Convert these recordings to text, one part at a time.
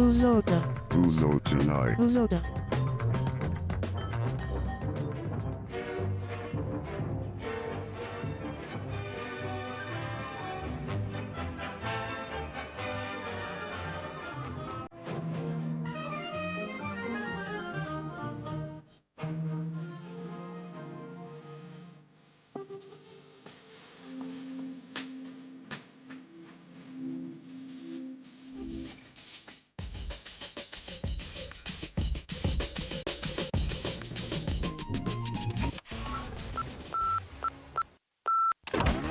Uzo tonight.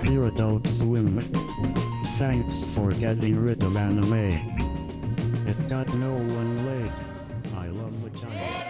Dear Adult Swim, thanks for getting rid of anime. It got no one laid. I love vagina.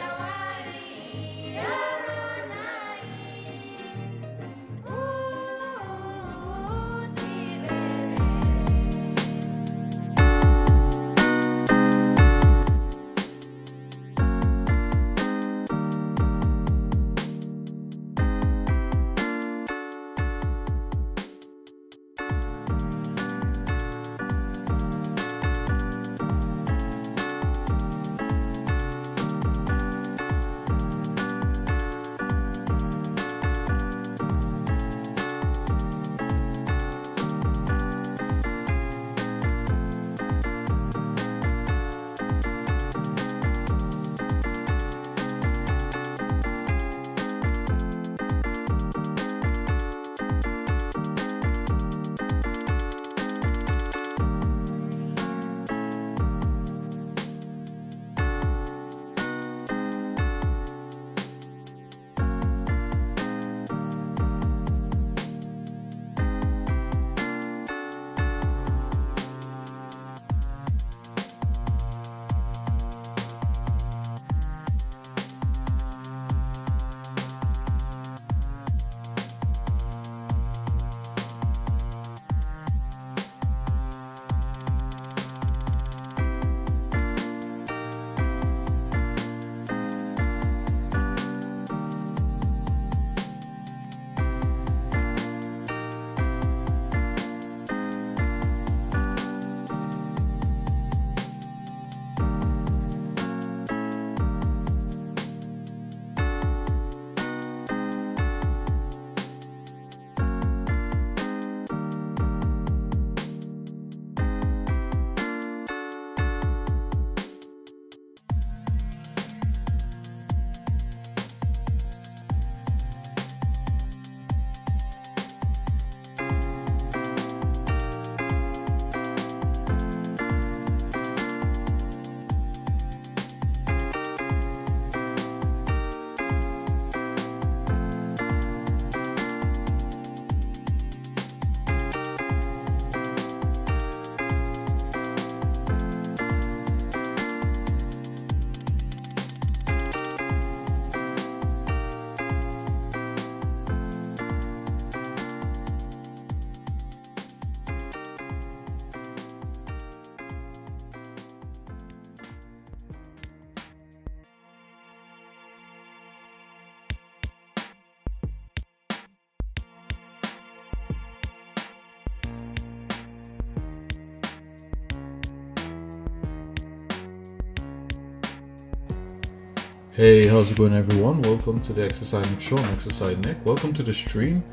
Hey, how's it going everyone? Welcome to the Exercise Nick Show. I'm Exercise Nick. Welcome to the stream.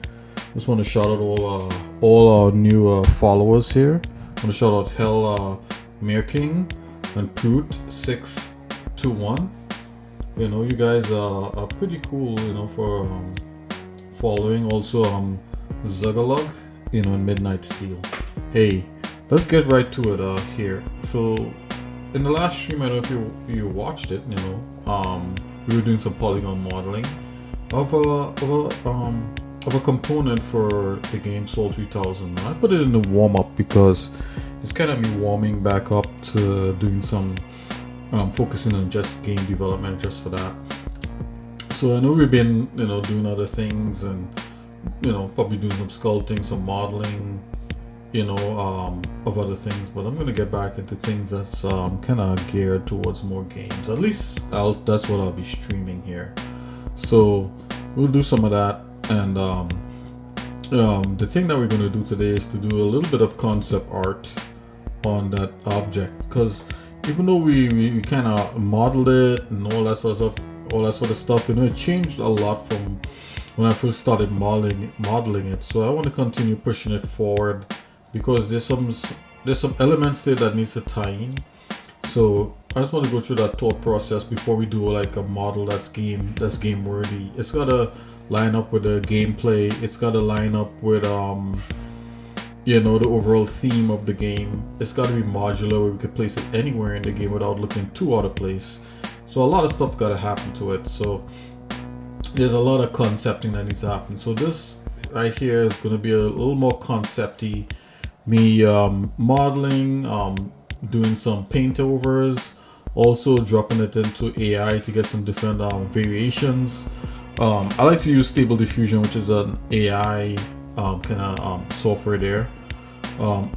Just want to shout out all our new followers here. I want to shout out Hell Mere King and Proot621. You know, you guys are pretty cool, you know, for following. Also Zugalug, you know, and Midnight Steel. Hey, let's get right to it here. So in the last stream, I don't know if you watched it, you know, we were doing some polygon modeling of a component for the game Soul 3000. And I put it in the warm-up because it's kind of me warming back up to doing some focusing on just game development just for that. So I know we've been, you know, doing other things and, you know, probably doing some sculpting, some modeling, you know, of other things, but I'm gonna get back into things that's kind of geared towards more games. At least that's what I'll be streaming here. So we'll do some of that, and the thing that we're gonna do today is to do a little bit of concept art on that object, because even though we kind of modeled it and all that sort of stuff, you know, it changed a lot from when I first started modeling it. So I want to continue pushing it forward because there's some elements there that needs to tie in. So I just want to go through that thought process before we do like a model that's game worthy. It's got to line up with the gameplay. It's got to line up with you know, the overall theme of the game. It's got to be modular where we could place it anywhere in the game without looking too out of place. So a lot of stuff got to happen to it. So there's a lot of concepting that needs to happen. So this right here is going to be a little more concepty. Me modeling, doing some paint overs, also dropping it into AI to get some different variations. I like to use Stable Diffusion, which is an AI kind of software there,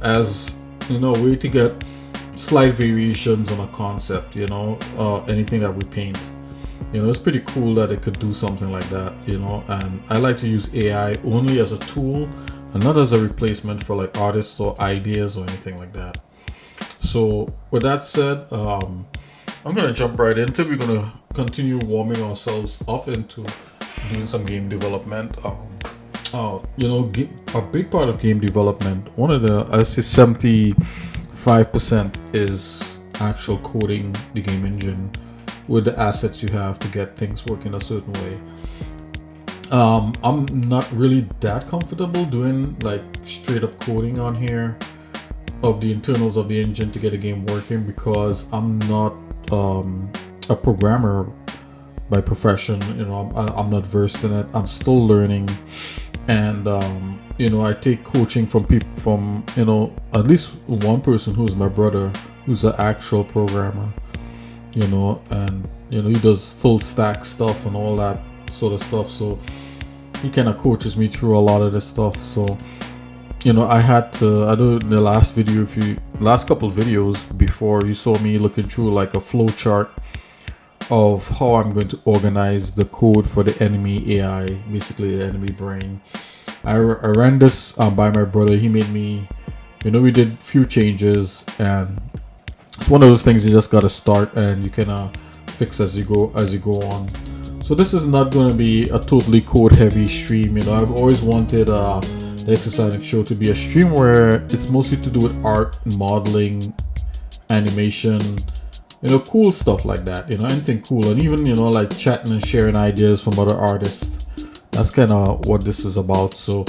as you know, way to get slight variations on a concept, you know, anything that we paint. You know, it's pretty cool that it could do something like that, you know. And I like to use AI only as a tool and not as a replacement for like artists or ideas or anything like that. So with that said, I'm gonna jump right into it. We're gonna continue warming ourselves up into doing some game development. You know, a big part of game development, one of the, I say 75% is actual coding the game engine with the assets you have to get things working a certain way. I'm not really that comfortable doing like straight up coding on here of the internals of the engine to get a game working because I'm not a programmer by profession. You know, I'm not versed in it. I'm still learning, and you know, I take coaching from people, from, you know, at least one person who's my brother, who's an actual programmer, you know, and you know, he does full stack stuff and all that sort of stuff. So he kind of coaches me through a lot of this stuff. So, you know, I do in the last video, last couple videos before, you saw me looking through like a flow chart of how I'm going to organize the code for the enemy AI, basically the enemy brain. I ran this by my brother. He made me, you know, we did a few changes, and it's one of those things you just got to start and you can fix as you go on. So this is not going to be a totally code heavy stream. You know, I've always wanted the Exercising Show to be a stream where it's mostly to do with art, modeling, animation, you know, cool stuff like that, you know, anything cool, and even, you know, like chatting and sharing ideas from other artists. That's kind of what this is about. So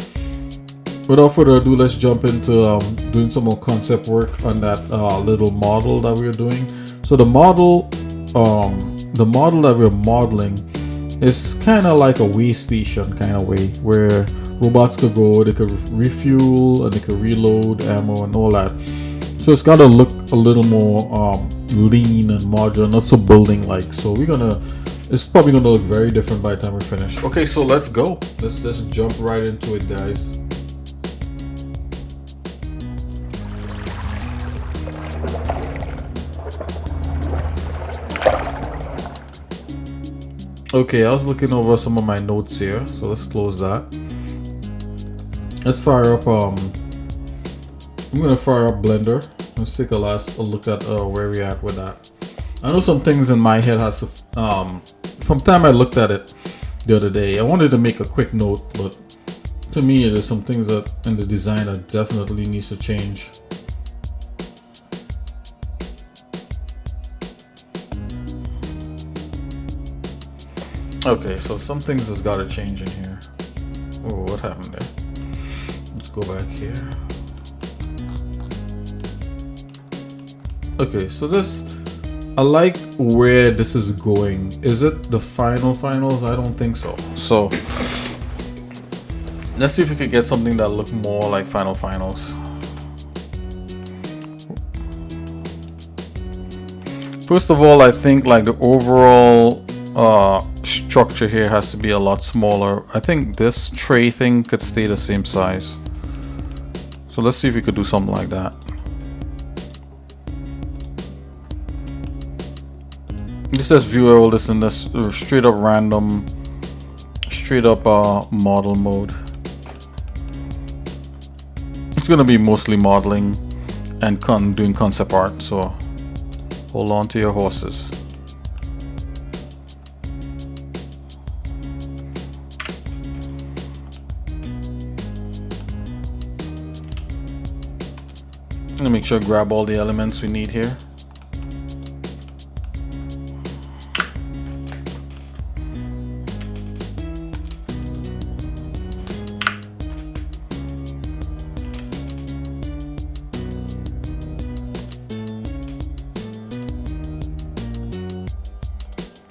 without further ado, let's jump into doing some more concept work on that little model that we're doing. So the model that we're modeling is kind of like a way station kind of way, where robots could go, they could refuel, and they could reload ammo and all that. So it's got to look a little more lean and modular, not so building like. So it's probably gonna look very different by the time we're finished. Okay, so let's go. Let's jump right into it, guys. Okay, I was looking over some of my notes here, so let's close that. Let's fire up. I'm gonna fire up Blender. Let's take a look at where we at with that. I know some things in my head has to. From time I looked at it the other day, I wanted to make a quick note, but to me, there's some things that in the design that definitely needs to change. Okay, so some things has got to change in here. Oh, what happened there? Let's go back here. Okay, so I like where this is going. Is it the finals? I don't think so. So let's see if we could get something that look more like finals. First of all, I think like the overall structure here has to be a lot smaller. I think this tray thing could stay the same size. So let's see if we could do something like that. Just let's view all this in this straight up random, model mode. It's gonna be mostly modeling and doing concept art. So Hold on to your horses. Let me make sure I grab all the elements we need here.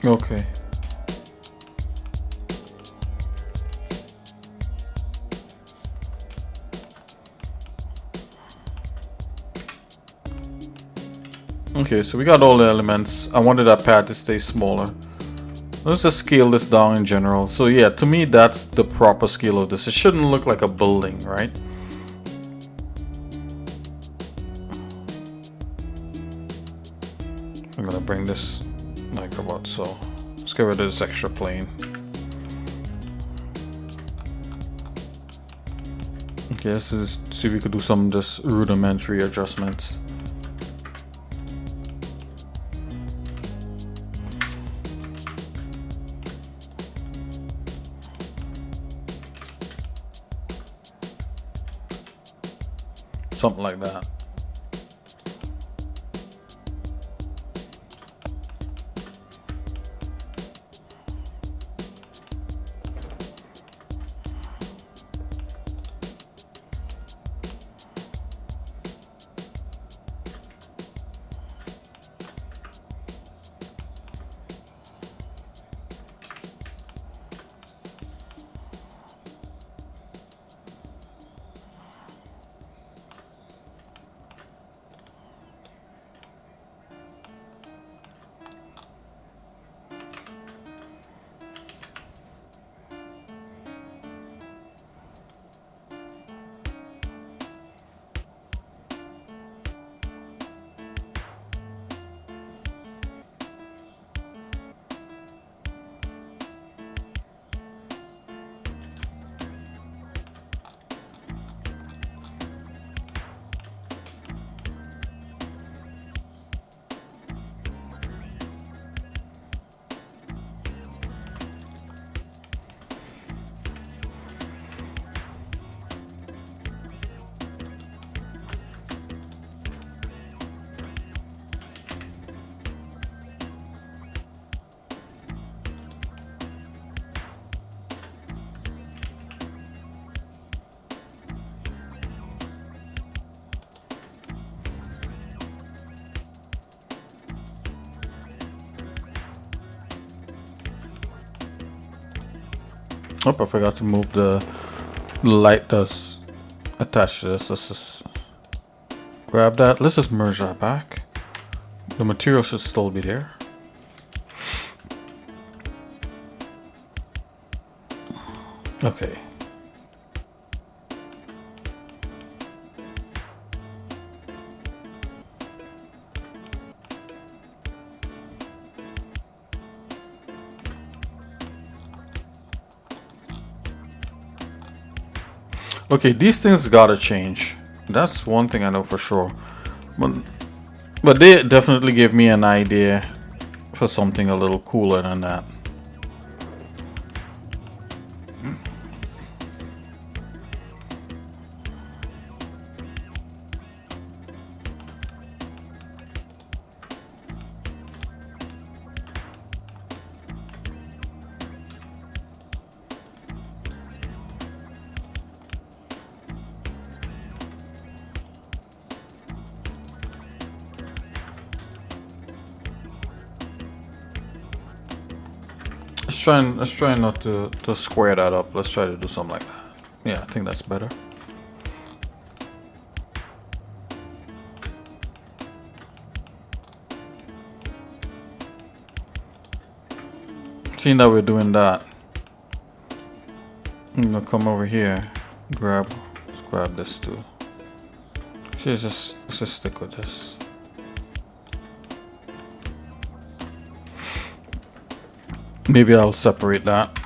Okay. Okay, so we got all the elements. I wanted that pad to stay smaller. Let's just scale this down in general. So yeah, to me that's the proper scale of this. It shouldn't look like a building, right? I'm gonna bring this like about so. Let's get rid of this extra plane. Okay, let's just see if we could do some just rudimentary adjustments. Something like that. Oh, I forgot to move the light that's attached to this. Let's just grab that. Let's just merge that back. The material should still be there. Okay. Okay, these things gotta change. That's one thing I know for sure. But they definitely give me an idea for something a little cooler than that. Let's try not to square that up. Let's try to do something like that. Yeah, I think that's better. Seeing that we're doing that, I'm gonna come over here, let's grab this too. Let's just stick with this. Maybe I'll separate that.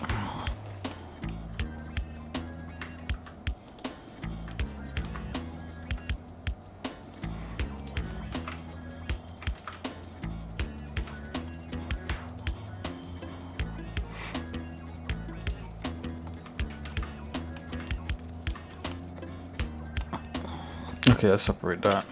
Okay, let's separate that.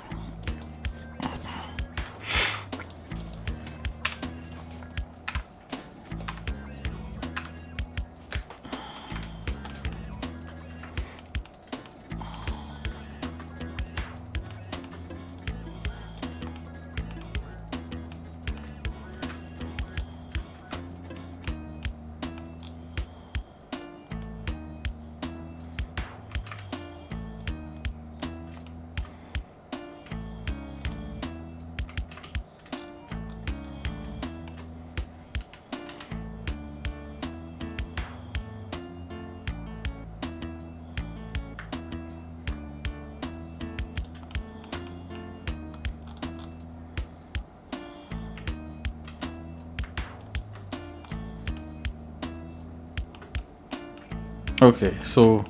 Okay, so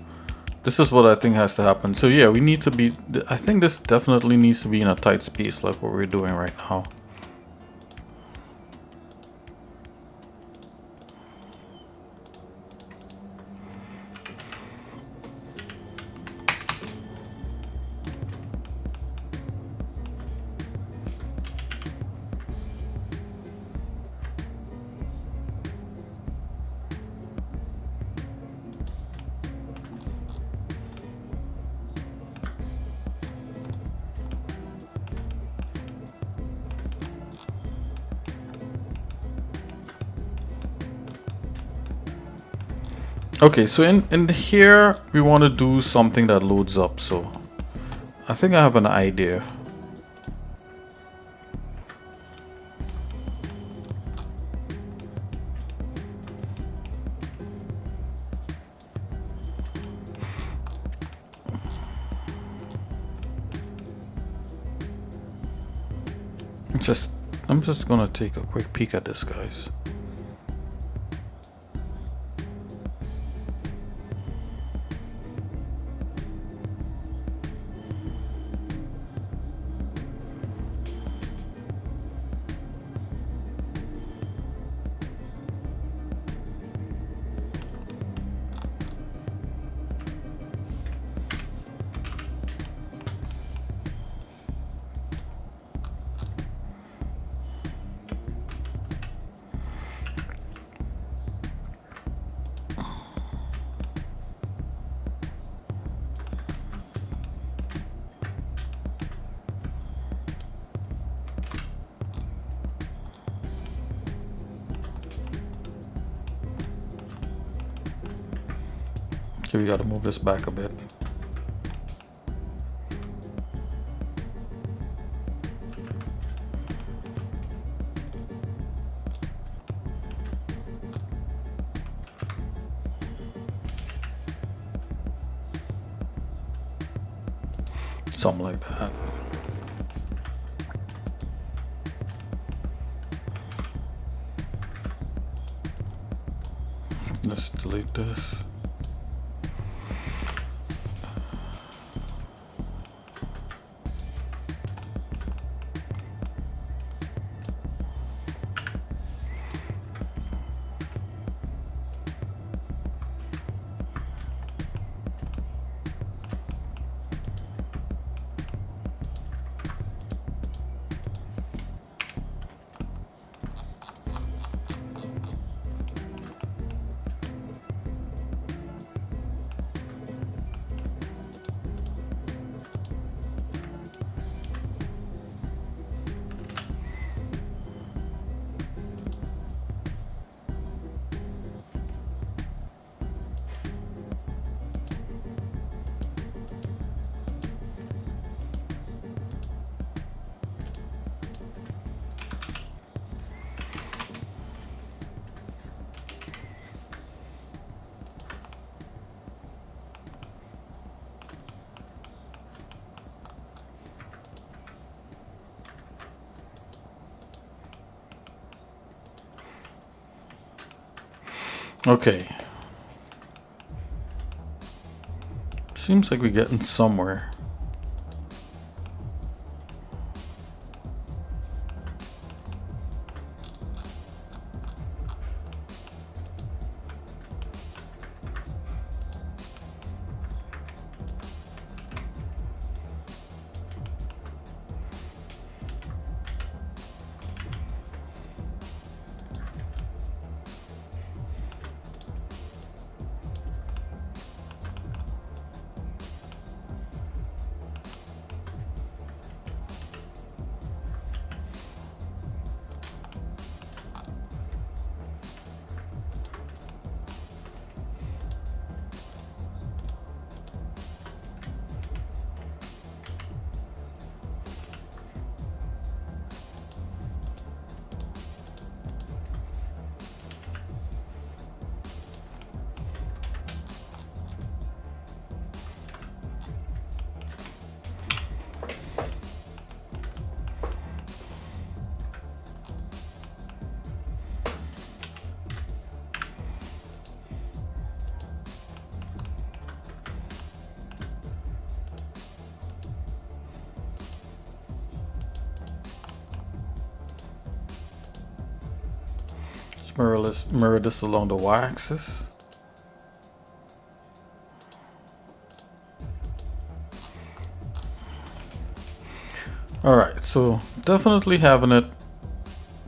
this is what I think has to happen. So yeah, we need to be, I think this definitely needs to be in a tight space like what we're doing right now. Okay, so in here we want to do something that loads up. So I think I have an idea. I'm just gonna take a quick peek at this, guys. Okay, we gotta move this back a bit. Something like that. Let's delete this. Okay. Seems like we're getting somewhere. mirror this along the y-axis. Alright, so definitely having it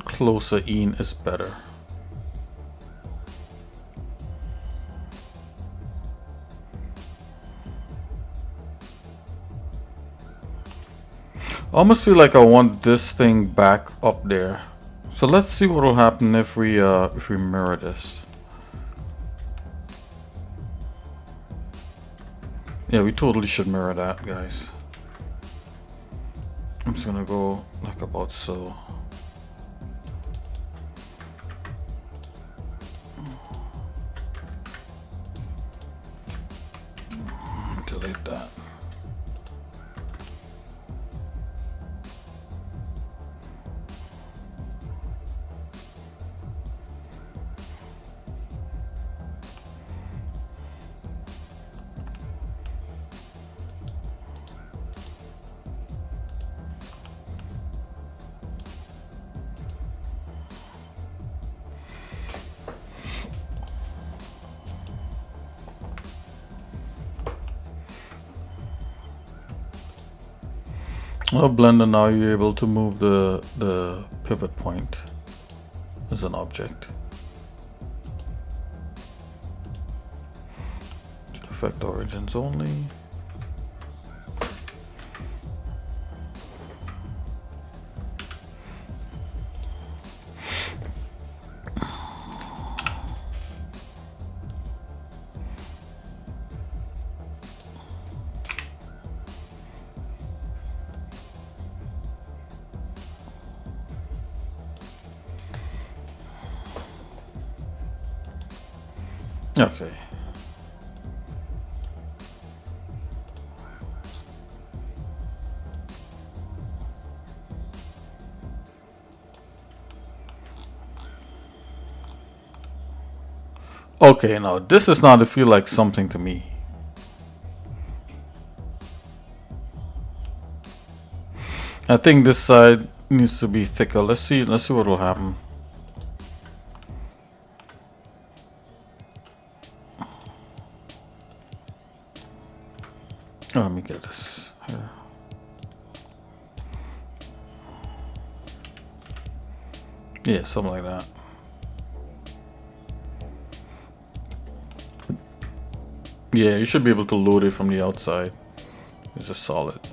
closer in is better. I almost feel like I want this thing back up there. So let's see what will happen if we mirror this. Yeah, we totally should mirror that, guys. I'm just gonna go like about so. Delete that. Well, Blender, now you're able to move the pivot point as an object. Affect origins only. Okay. Okay, now this is not to feel like something to me. I think this side needs to be thicker. Let's see what will happen. Oh, let me get this here. Yeah, something like that. Yeah, you should be able to load it from the outside. It's just solid.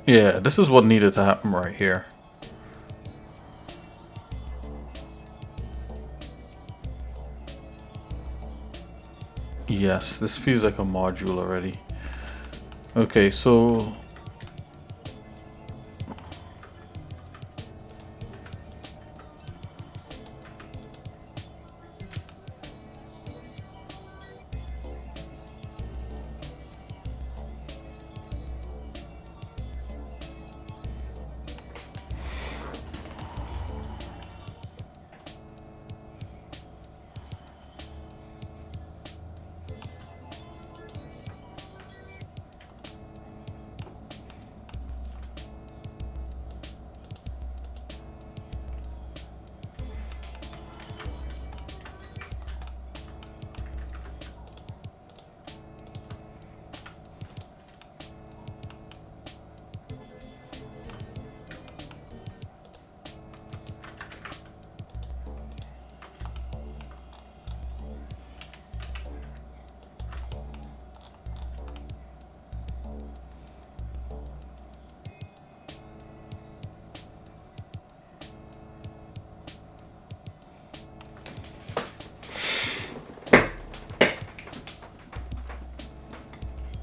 Yeah, this is what needed to happen right here. Yes, this feels like a module already. Okay, so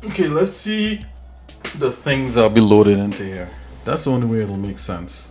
okay, let's see the things I'll be loaded into here. That's the only way it'll make sense.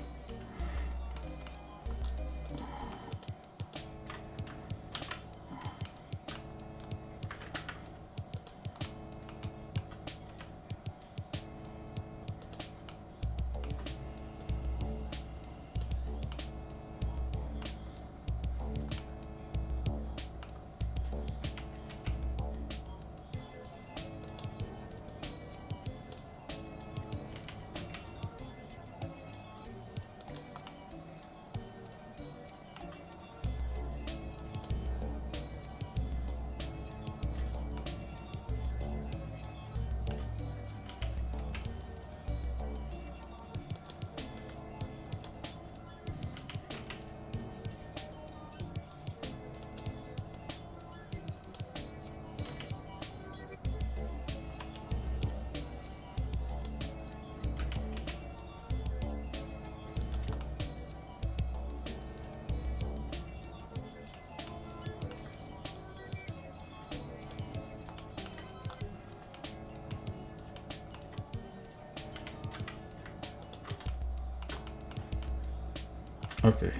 Okay.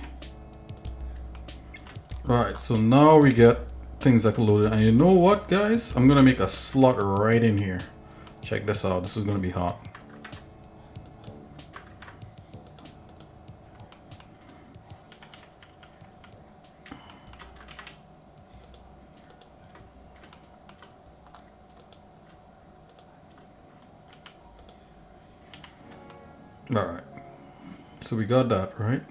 Alright, so now we get things that can load it. And you know what, guys? I'm gonna make a slot right in here. Check this out. This is gonna be hot. Alright. So we got that, right?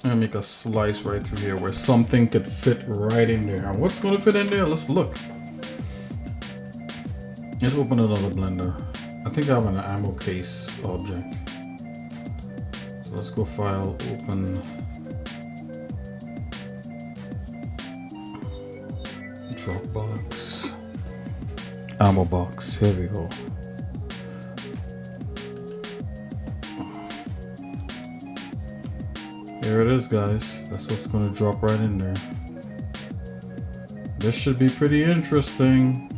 I'm gonna make a slice right through here where something could fit right in there. And what's gonna fit in there? Let's look. Let's open another blender. I think I have an ammo case object. So let's go file, open. Dropbox. Ammo box. Here we go. Here it is, guys. That's what's gonna drop right in there. This should be pretty interesting.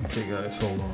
Okay guys, hold on.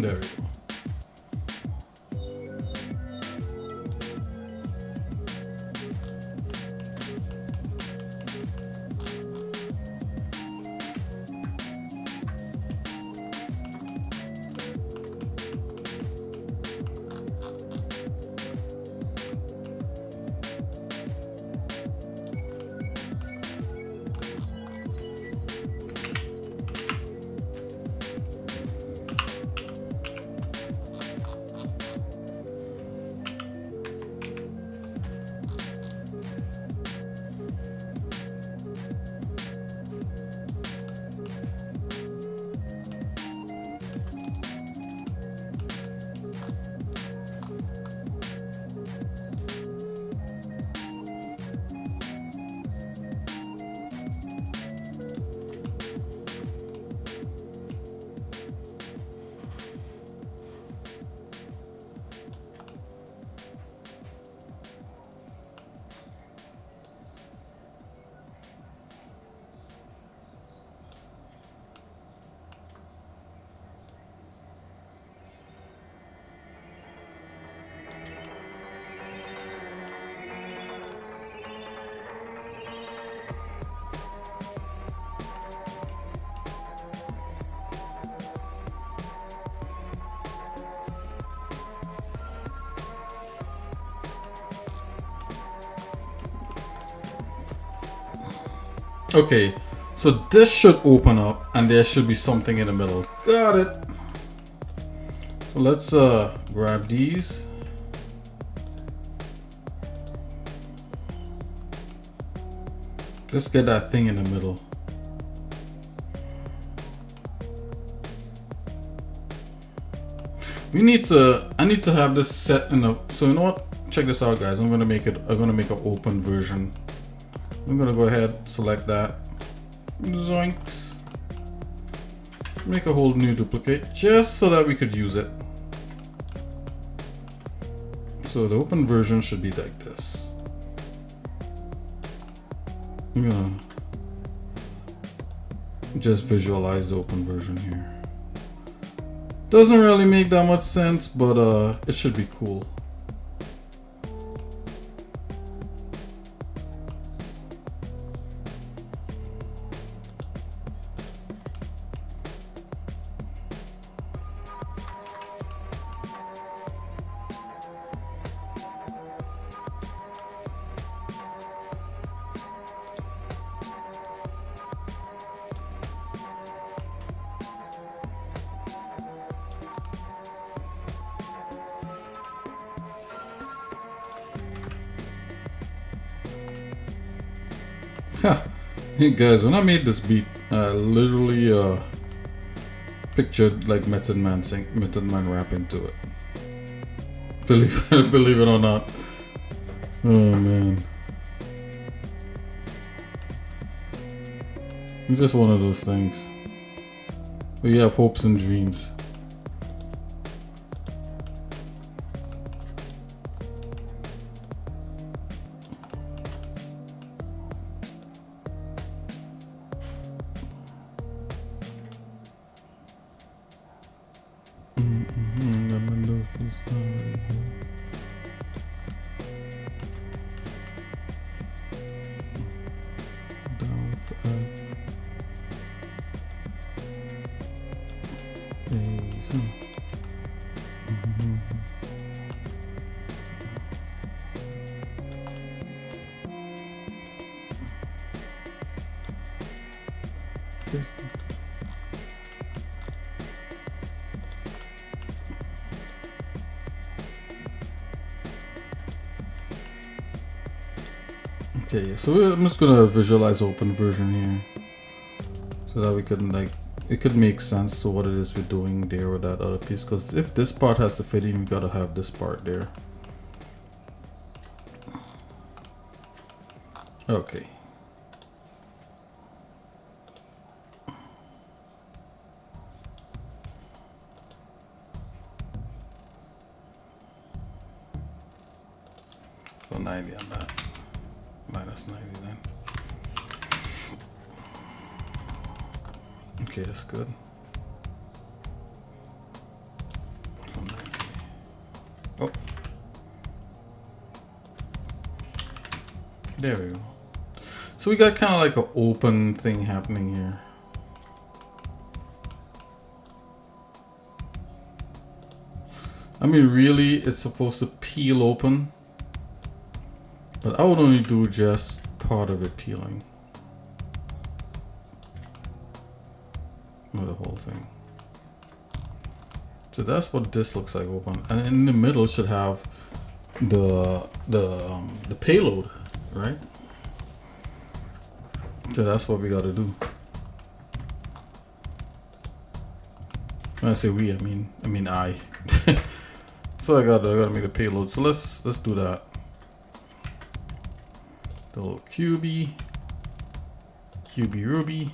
There we go. Okay, so this should open up and there should be something in the middle. Got it. So let's grab these. Let's get that thing in the middle. I need to have this set in a, so you know what? Check this out, guys. I'm gonna make an open version. I'm gonna go ahead, select that. Zoinks. Make a whole new duplicate just so that we could use it. So the open version should be like this. I'm gonna just visualize the open version here. Doesn't really make that much sense, but it should be cool. Hey guys, when I made this beat, I literally pictured like Method Man rap into it. Believe it or not. Oh man. It's just one of those things. We have hopes and dreams. Okay, so I'm just gonna visualize open version here, so that we can like, it could make sense to what it is we're doing there with that other piece. Because if this part has to fit in, we gotta have this part there. Okay. So 90 on that. Minus 90 then. Okay, that's good. Oh. There we go. So we got kind of like an open thing happening here. I mean, really, it's supposed to peel open. But I would only do just part of it peeling. Not the whole thing. So that's what this looks like open. And in the middle should have the payload, right? So that's what we gotta do. When I say we, I mean I. So I gotta make the payload. So let's do that. The little QB Ruby.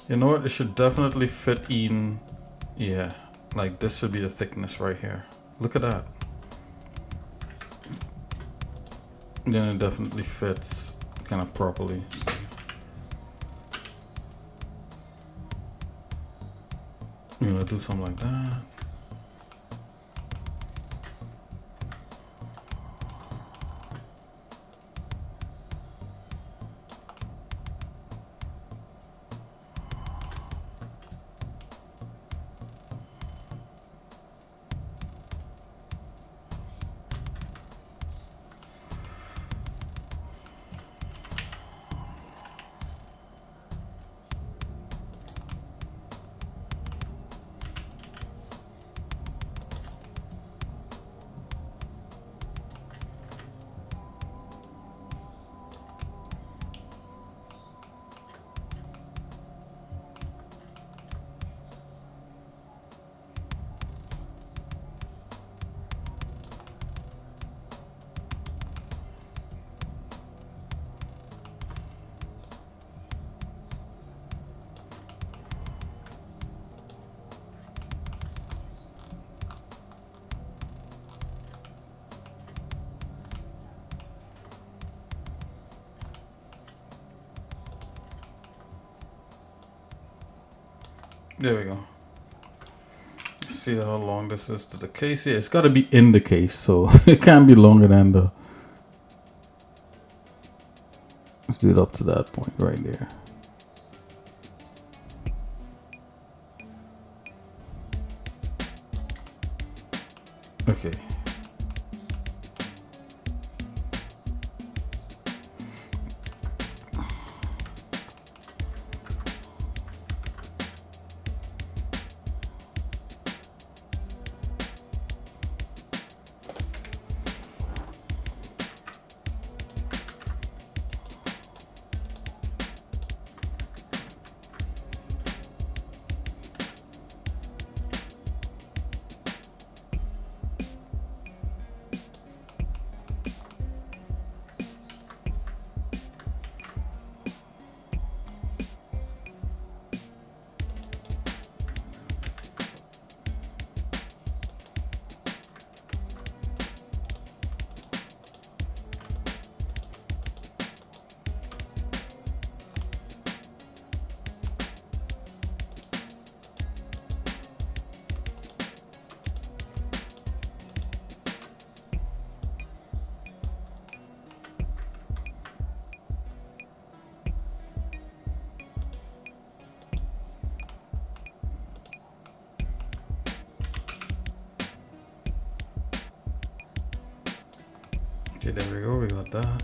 You know what? It should definitely fit in. Yeah, like this should be the thickness right here. Look at that. Then it definitely fits kind of properly. I'm gonna do something like that. There we go. See how long this is to the case. Yeah, it's got to be in the case, so it can't be longer than the. Let's do it up to that point right there. Okay. Okay, there we go, we got that.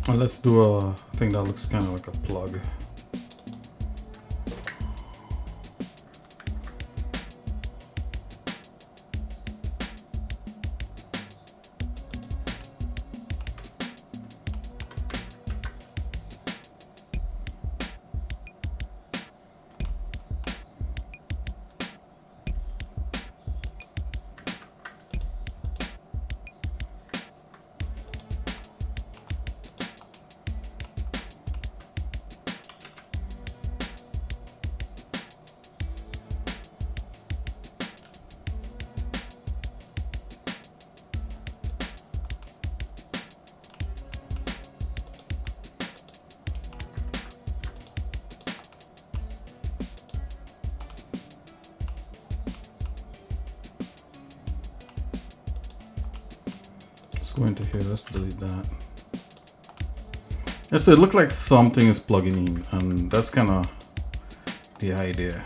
Well, let's do a thing that looks kind of like a plug. Go into here, let's delete that. Yes, it looked like something is plugging in, and that's kind of the idea.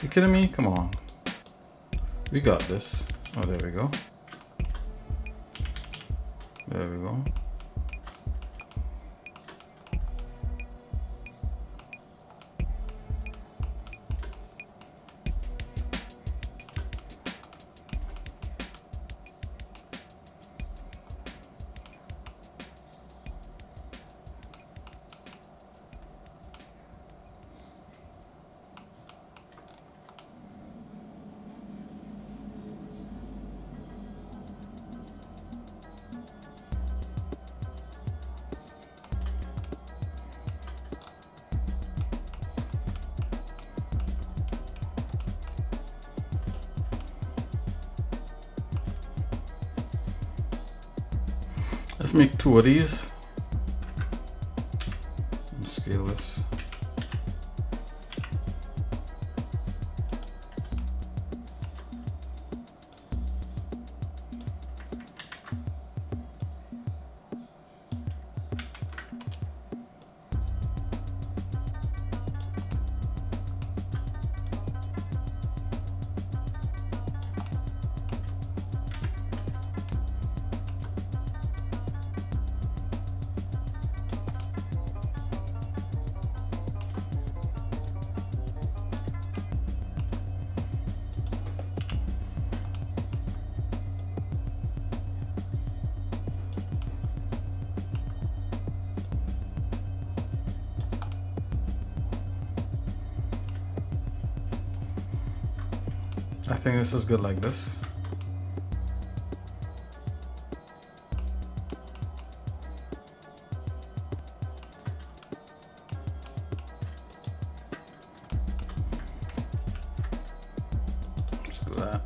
You kidding me? Come on. We got this. Oh, there we go. There we go. Let's make 2 of these. And scale this. I think this is good like this. that.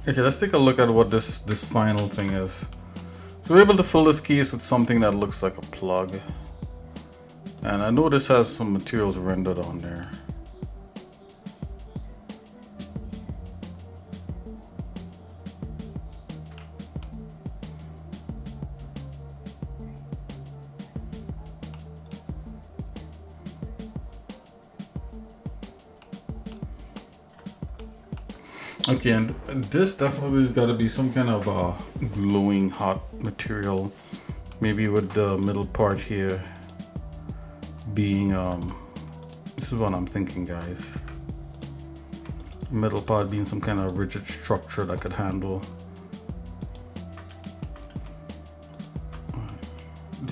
Okay, let's take a look at what this final thing is. So we're able to fill this case with something that looks like a plug. And I know this has some materials rendered on there. Okay, and this definitely has got to be some kind of glowing hot material. Maybe with the middle part here being, this is what I'm thinking, guys. Middle part being some kind of rigid structure that could handle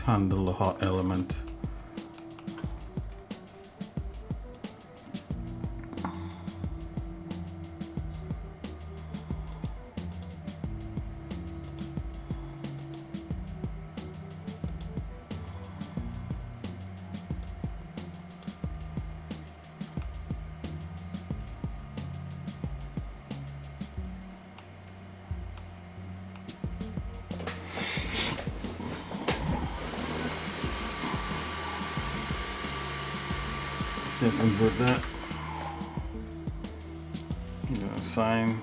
the hot element. Let's invert that. Sign.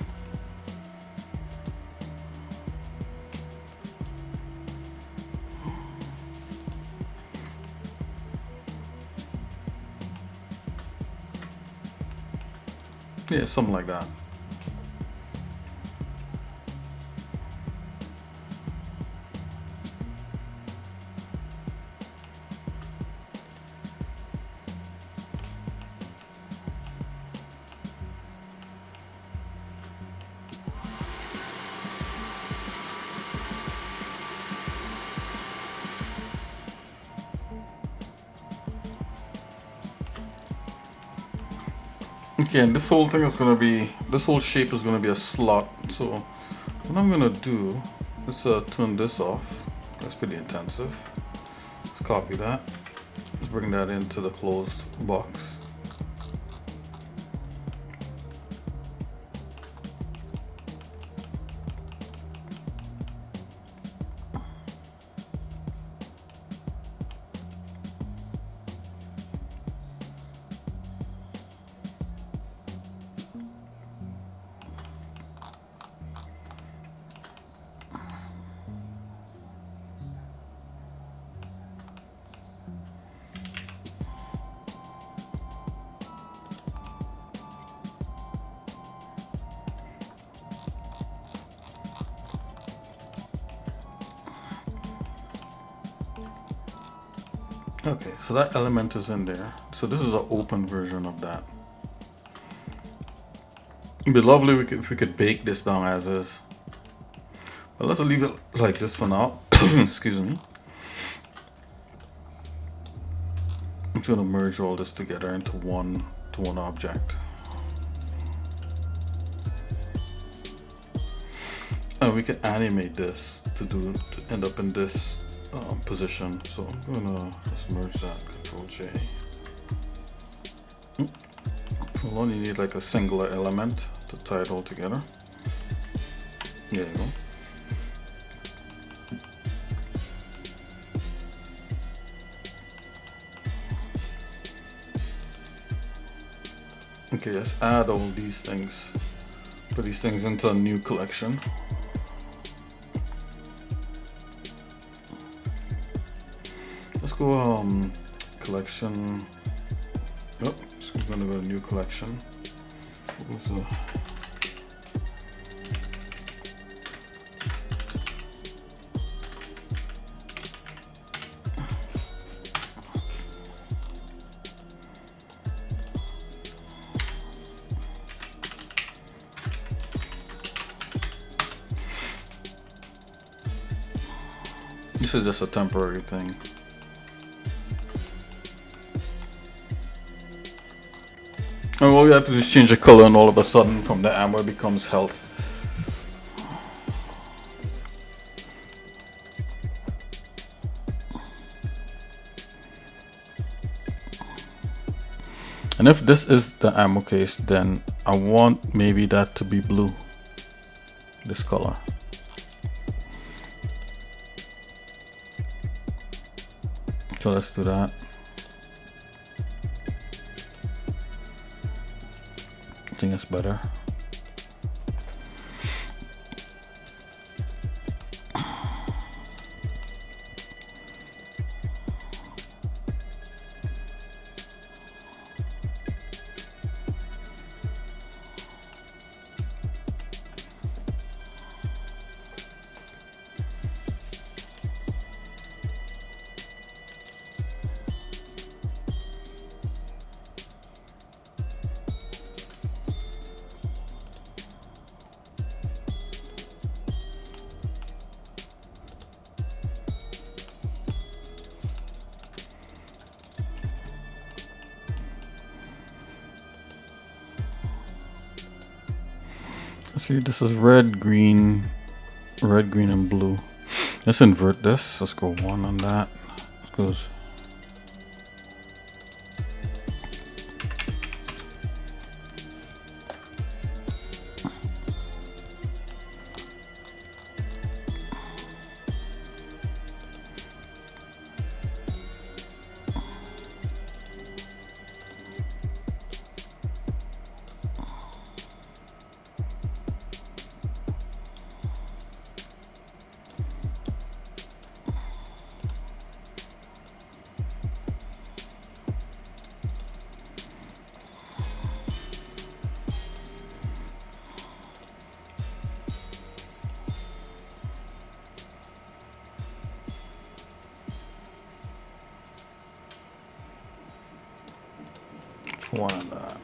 Yeah, something like that. Okay, and this whole thing is gonna be, this whole shape is gonna be a slot. So what I'm gonna do is turn this off. That's pretty intensive. Let's copy that. Let's bring that into the closed box. Okay, so that element is in there. So this is an open version of that. It'd be lovely if we could bake this down as is. But let's leave it like this for now. Excuse me. I'm just gonna merge all this together into one object. And we can animate this to end up in this position. So I'm gonna just merge that, Control J. We'll only need like a singular element to tie it all together. There you go. Okay, let's add all these things. Put these things into a new collection. Let's go collection. Oh, so we're gonna go to new collection. This is just a temporary thing. And all we have to do is change the color, and all of a sudden from the amber it becomes health. And if this is the ammo case, then I want maybe that to be blue, this color. So let's do that. I think it's better. See, this is red, green, and blue. Let's invert this. Let's go 1 on that. Let's go. One of that.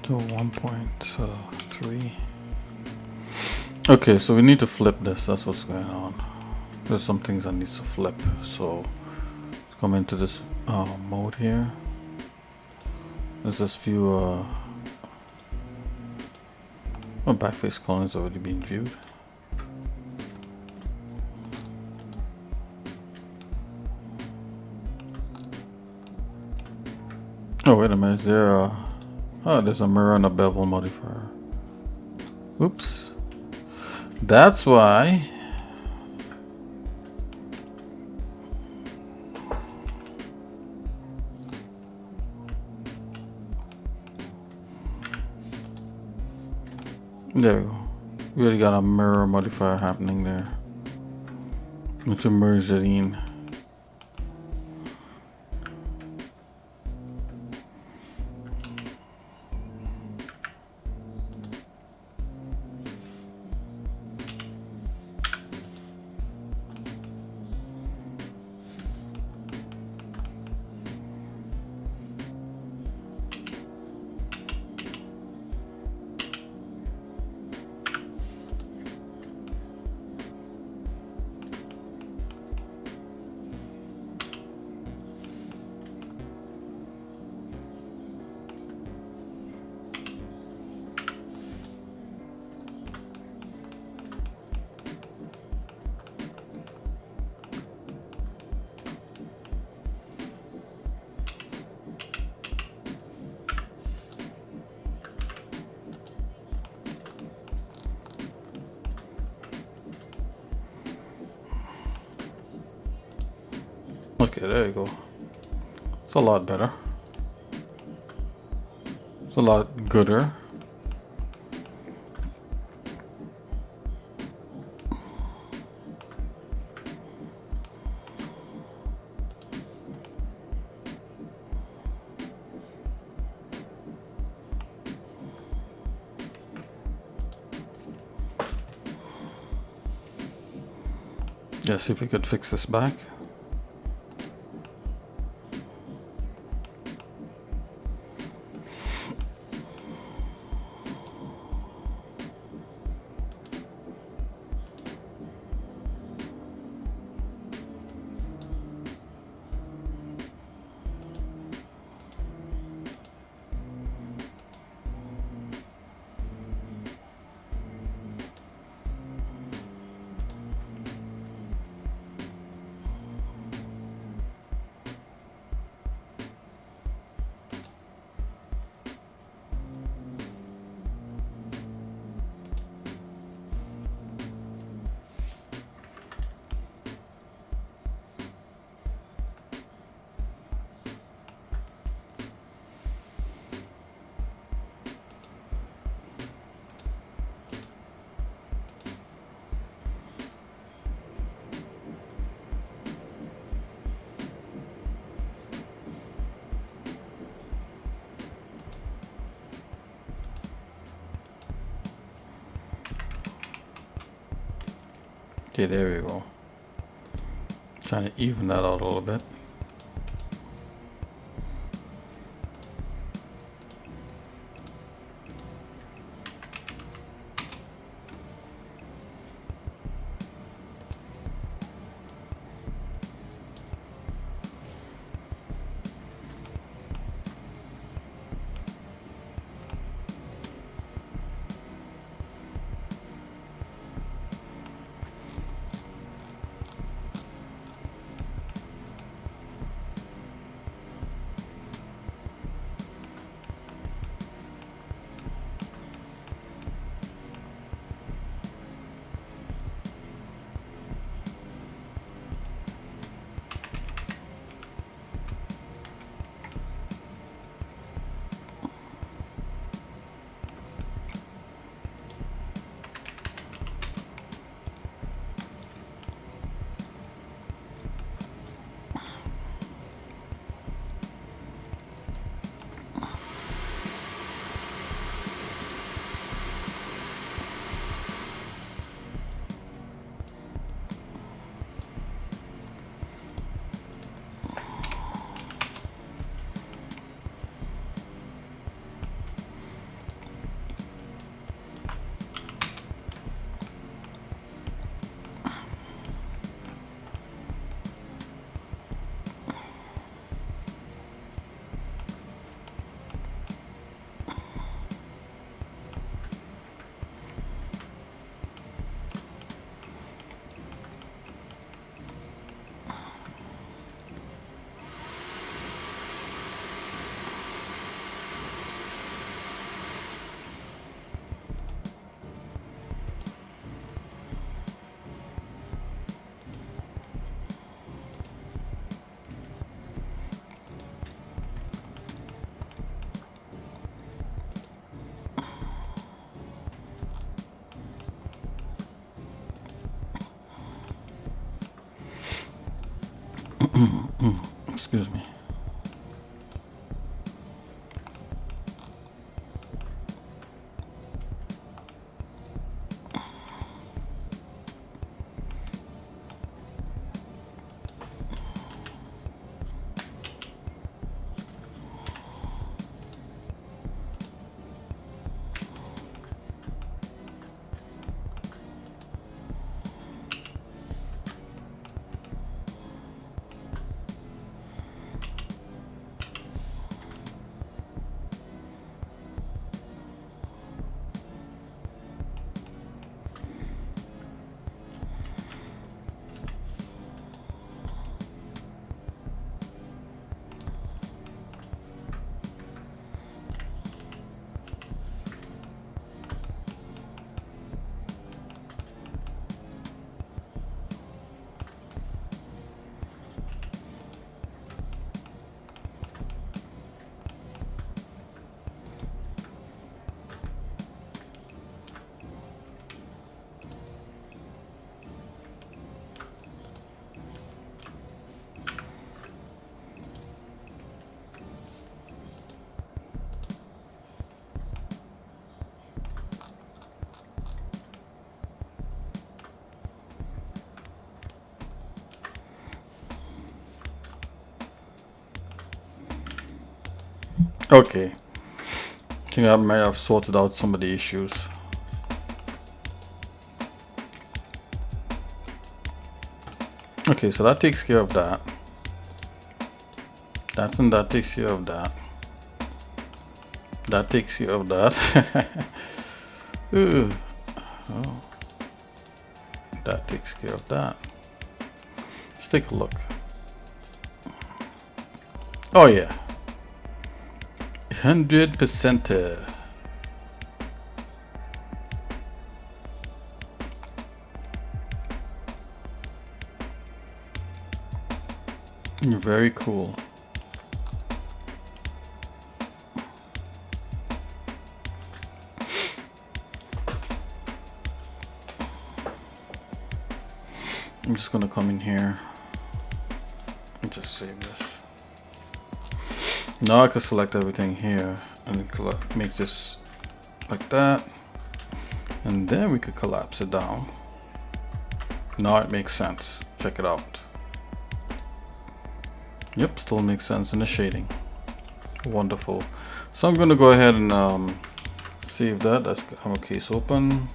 To 1.3. Okay, so we need to flip this. That's what's going on. There's some things that needs to flip. So come into this mode here. There's this few backface color is already being viewed. Oh, wait a minute. There's a mirror and a bevel modifier. Oops. That's why. There we go. We already got a mirror modifier happening there. Let's merge it in. Okay, there you go. It's a lot better. It's a lot gooder. Yeah, see if we could fix this back. Okay, there we go. Trying to even that out a little bit. Excuse me. Okay, I think I might have sorted out some of the issues. Okay, so that takes care of that. That takes care of that. That takes care of that. Ooh. Oh. That takes care of that. Let's take a look. Oh yeah. 100%. Very cool. I'm just gonna come in here and just save this. Now I can select everything here and make this like that, and then we could collapse it down. Now it makes sense. Check it out. Yep, still makes sense in the shading. Wonderful. So I'm gonna go ahead and save that. That's our case open.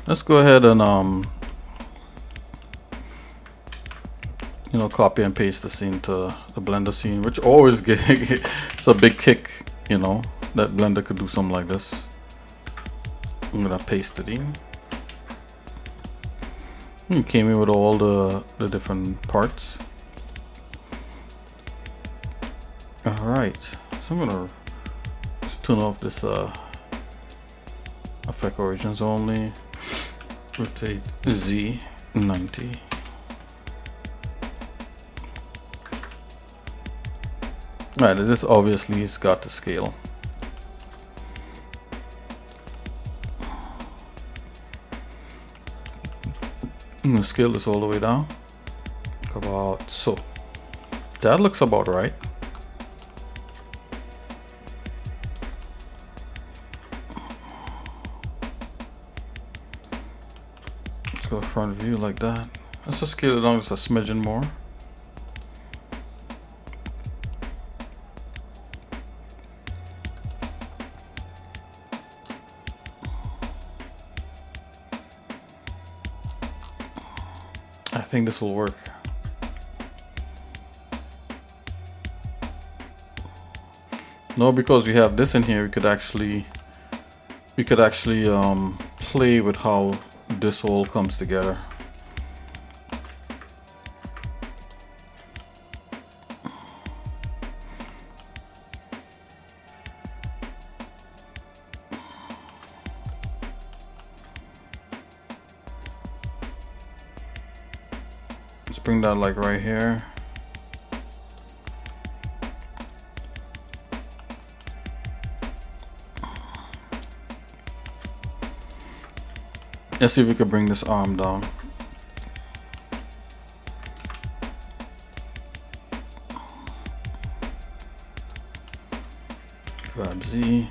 Let's go ahead and you know, copy and paste this into the Blender scene, which always it's a big kick, you know, that Blender could do something like this. I'm gonna paste it in. It came in with all the different parts. Alright, so I'm gonna just turn off this affect origins only. Rotate Z 90. Alright, this obviously has got to scale. I'm gonna scale this all the way down. About so. That looks about right. Let's go front view like that. Let's just scale it down just a smidgen more. I think this will work. No, because we have this in here, we could actually play with how this all comes together. Let's bring that like right here. Let's see if we could bring this arm down. Grab Z.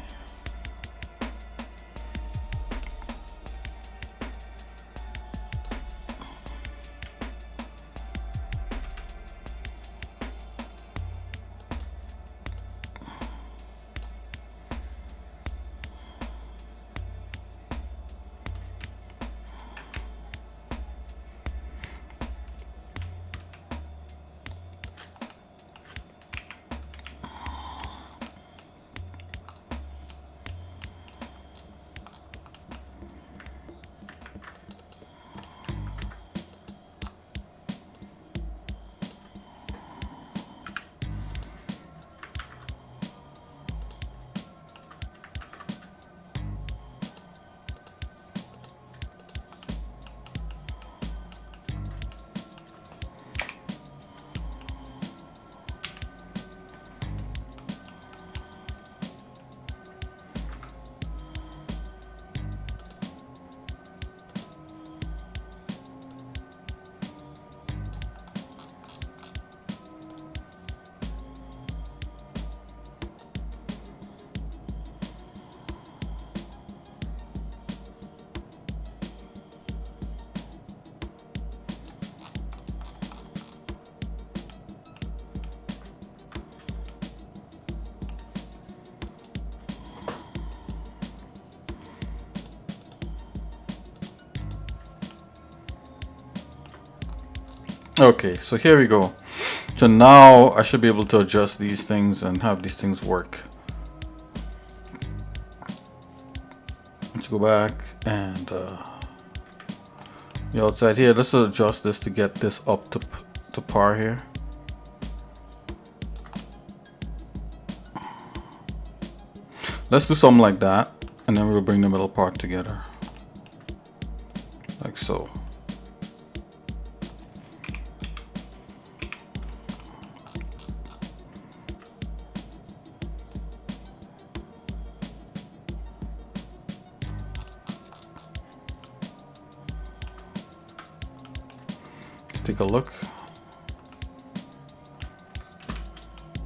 Okay, so here we go. So now I should be able to adjust these things and have these things work. Let's go back and the outside here. Let's adjust this to get this up to par here. Let's do something like that, and then we'll bring the middle part together, like so. Let's take a look.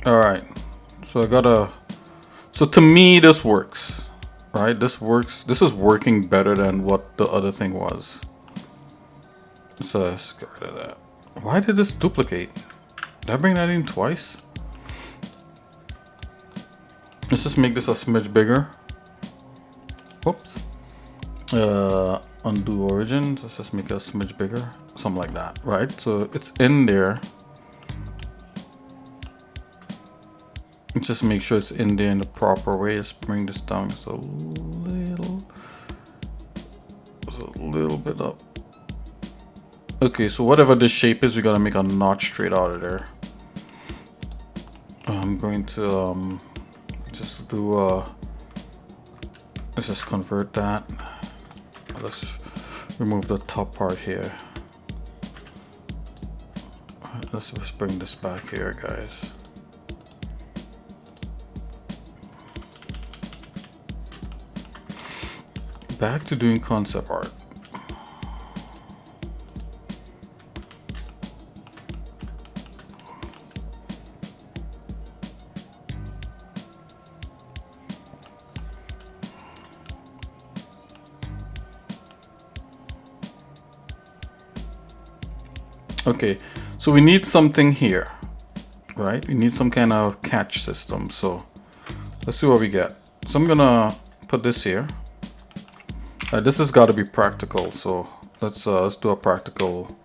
All right, so I gotta. So to me, this works, right? This works. This is working better than what the other thing was. So let's get rid of that. Why did this duplicate? Did I bring that in twice? Let's just make this a smidge bigger. Whoops. Undo origins. Let's just make it a smidge bigger. Something like that, right? So it's in there. Just make sure it's in there in the proper way. Let's bring this down just a little bit up. Okay, so whatever this shape is, we're gonna make a notch straight out of there. I'm going to just do let's just convert that. Let's remove the top part here. Let's just bring this back here, guys. Back to doing concept art. Okay, so we need something here, right? We need some kind of catch system. So let's see what we get. So I'm gonna put this here. This has got to be practical, so let's do a practical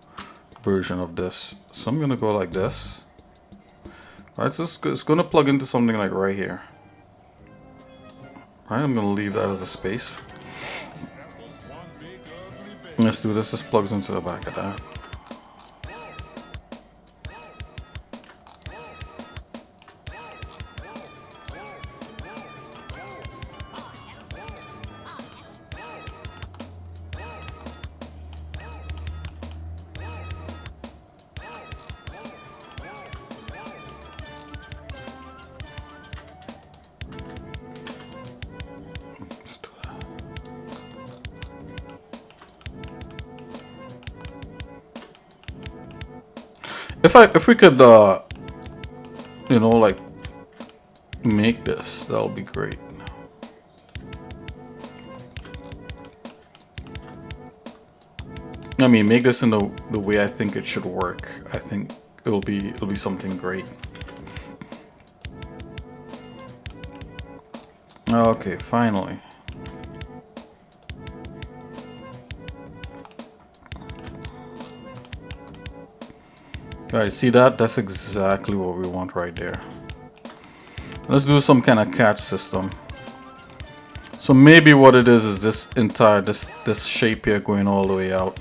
version of this. So I'm gonna go like this. All right, so it's gonna plug into something like right here. All right, I'm gonna leave that as a space. Let's do this. This plugs into the back of that. If we could you know, like make this, that'll be great. I mean, make this in the way I think it should work. I think it'll be something great. Okay, finally. Guys, see that? That's exactly what we want right there. Let's do some kind of catch system. So maybe what it is this entire this shape here going all the way out.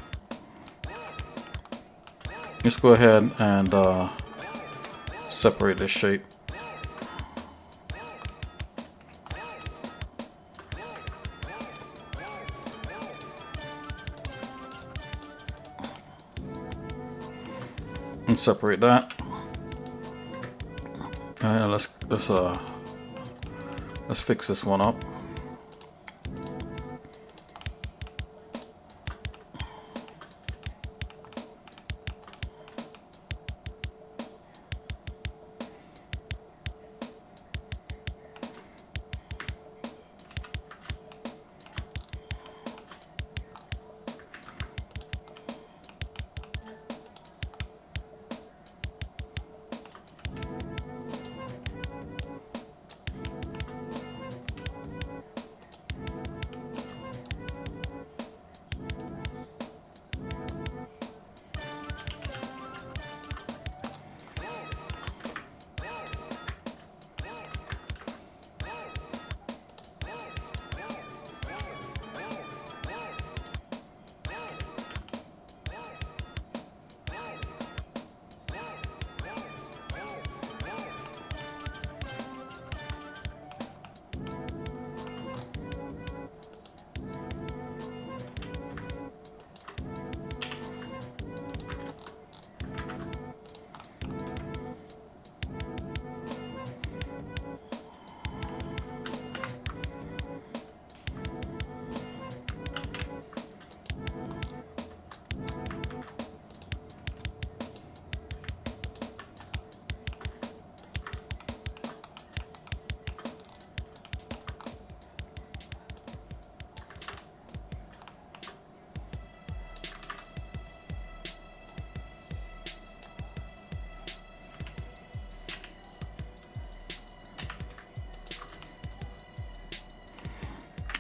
Let's go ahead and separate this shape. And separate that. Alright, let's fix this one up.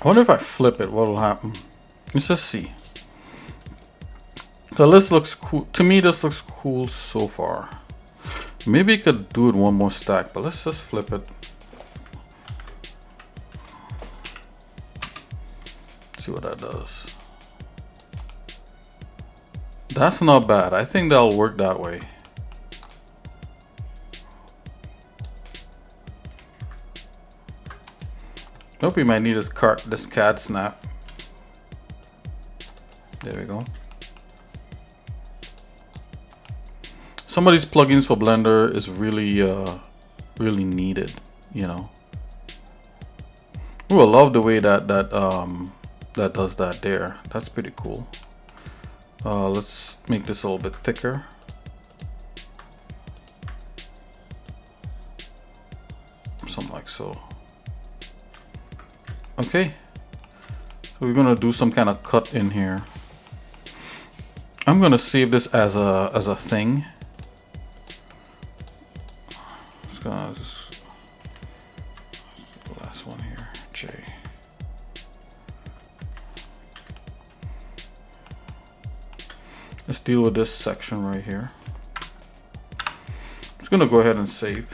I wonder if I flip it, what will happen? Let's just see. So this looks cool. To me, this looks cool so far. Maybe I could do it one more stack, but let's just flip it. See what that does. That's not bad. I think that'll work that way. Hope we might need this CAD snap. There we go. Some of these plugins for Blender is really really needed, you know. Ooh, I love the way that does that there. That's pretty cool. Let's make this a little bit thicker. Something like so. Okay. So we're gonna do some kind of cut in here. I'm gonna save this as a thing. Just the last one here, J. Let's deal with this section right here. Just gonna go ahead and save.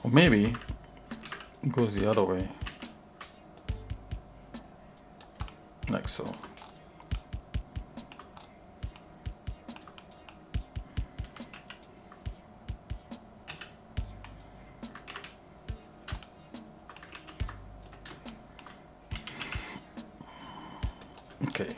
Or maybe it goes the other way, like so. Okay.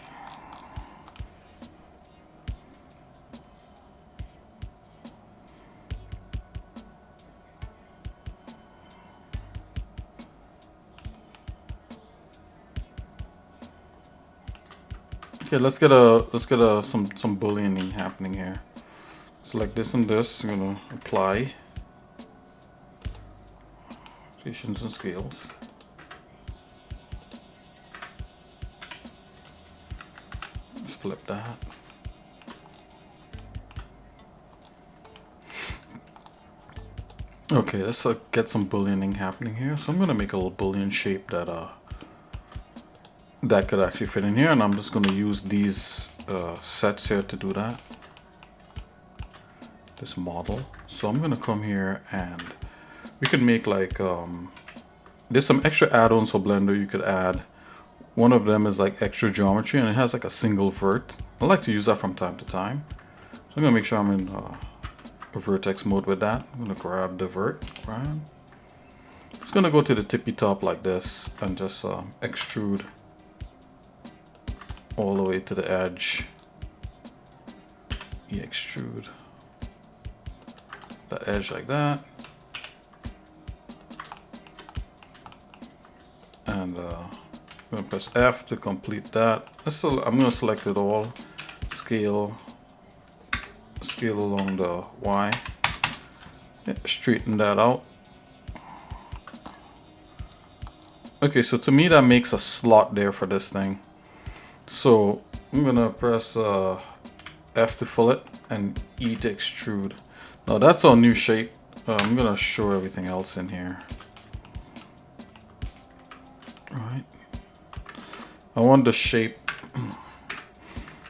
Okay, let's get some bullioning happening here. Select this and this. I'm gonna apply rotations and scales. Let's flip that. Okay, let's get some bullioning happening here. So I'm gonna make a little bullion shape that could actually fit in here, and I'm just going to use these sets here to do that. This model. So I'm going to come here and we could make like there's some extra add-ons for Blender you could add one of them is like extra geometry and it has like a single vert. I like to use that from time to time. So I'm gonna make sure I'm in vertex mode with that. I'm gonna grab the vert, grab. It's gonna go to the tippy top like this and just extrude all the way to the edge. Extrude that edge like that. And I'm gonna press F to complete that. I'm gonna select it all. Scale along the Y. Yeah, straighten that out. Okay, so to me that makes a slot there for this thing. So I'm gonna press F to fill it and E to extrude. Now that's our new shape. I'm gonna show everything else in here. Alright. I want the shape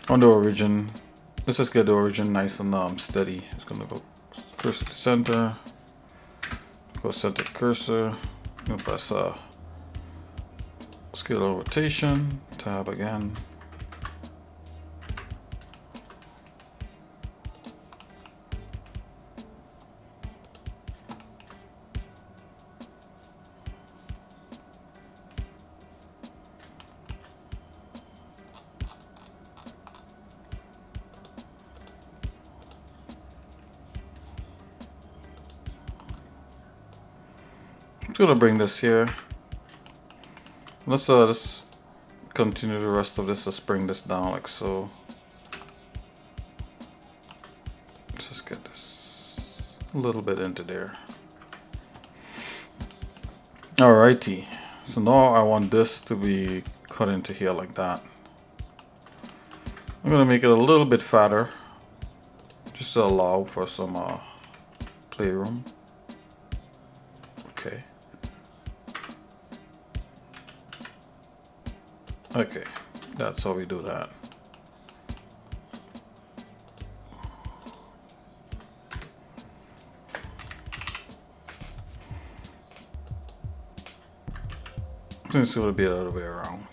on the origin. Let's just get the origin nice and steady. It's gonna go cursor to center. Go center cursor. I'm gonna press scale on rotation. Tab again. I'm gonna bring this here. Let's just continue the rest of this. Let's bring this down like so. Let's just get this a little bit into there. Alrighty. So now I want this to be cut into here like that. I'm gonna make it a little bit fatter, just to allow for some playroom. Okay. Okay, that's how we do that. It's going to be the other way around.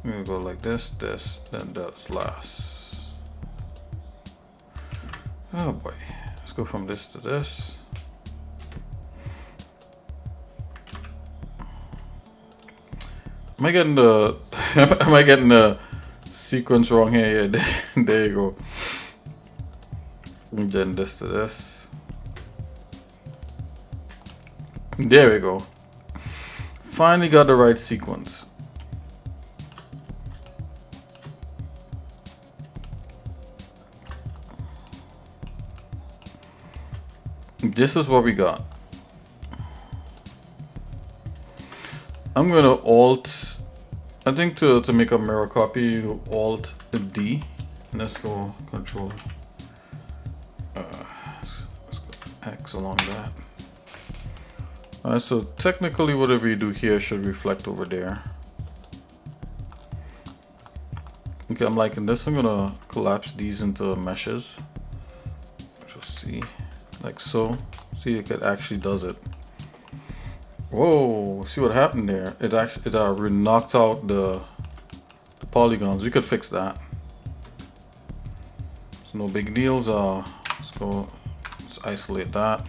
I'm going to go like this, then that's last. Oh boy, let's go from this to this. Am I getting the sequence wrong here? Yeah, there you go. And then this to this. There we go. Finally got the right sequence. This is what we got. I'm gonna Alt, I think to make a mirror copy, you Alt D. Let's go Control. Let's go X along that. Alright, so technically whatever you do here should reflect over there. Okay, I'm liking this. I'm gonna collapse these into meshes. Just see, like so. See, it actually does it. Whoa! See what happened there? It actually knocked out the polygons. We could fix that. It's no big deals. Let's go. Let's isolate that.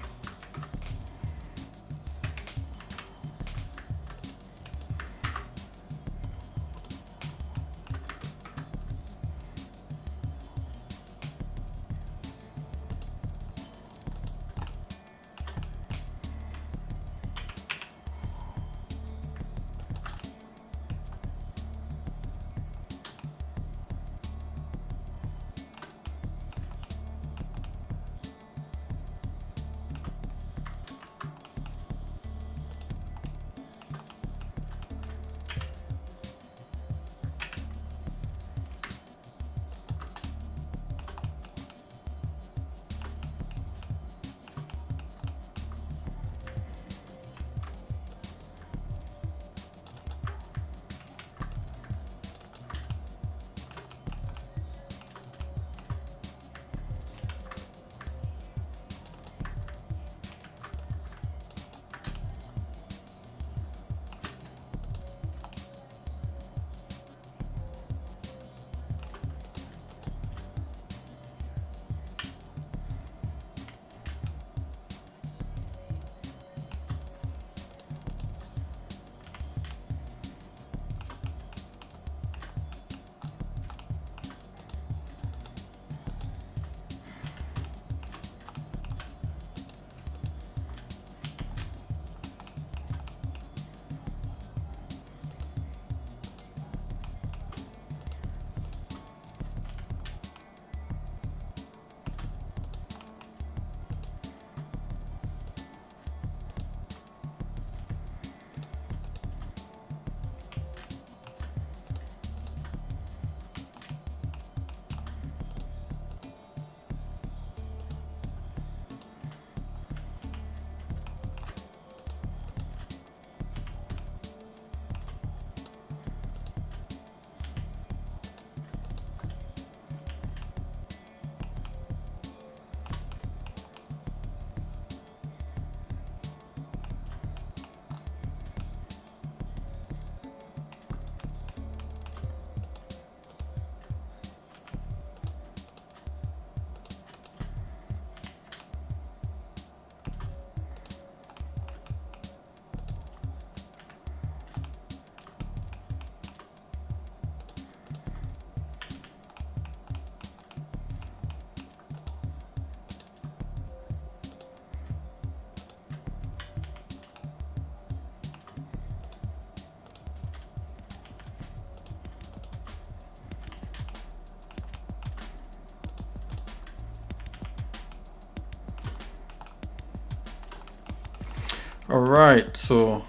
All right, so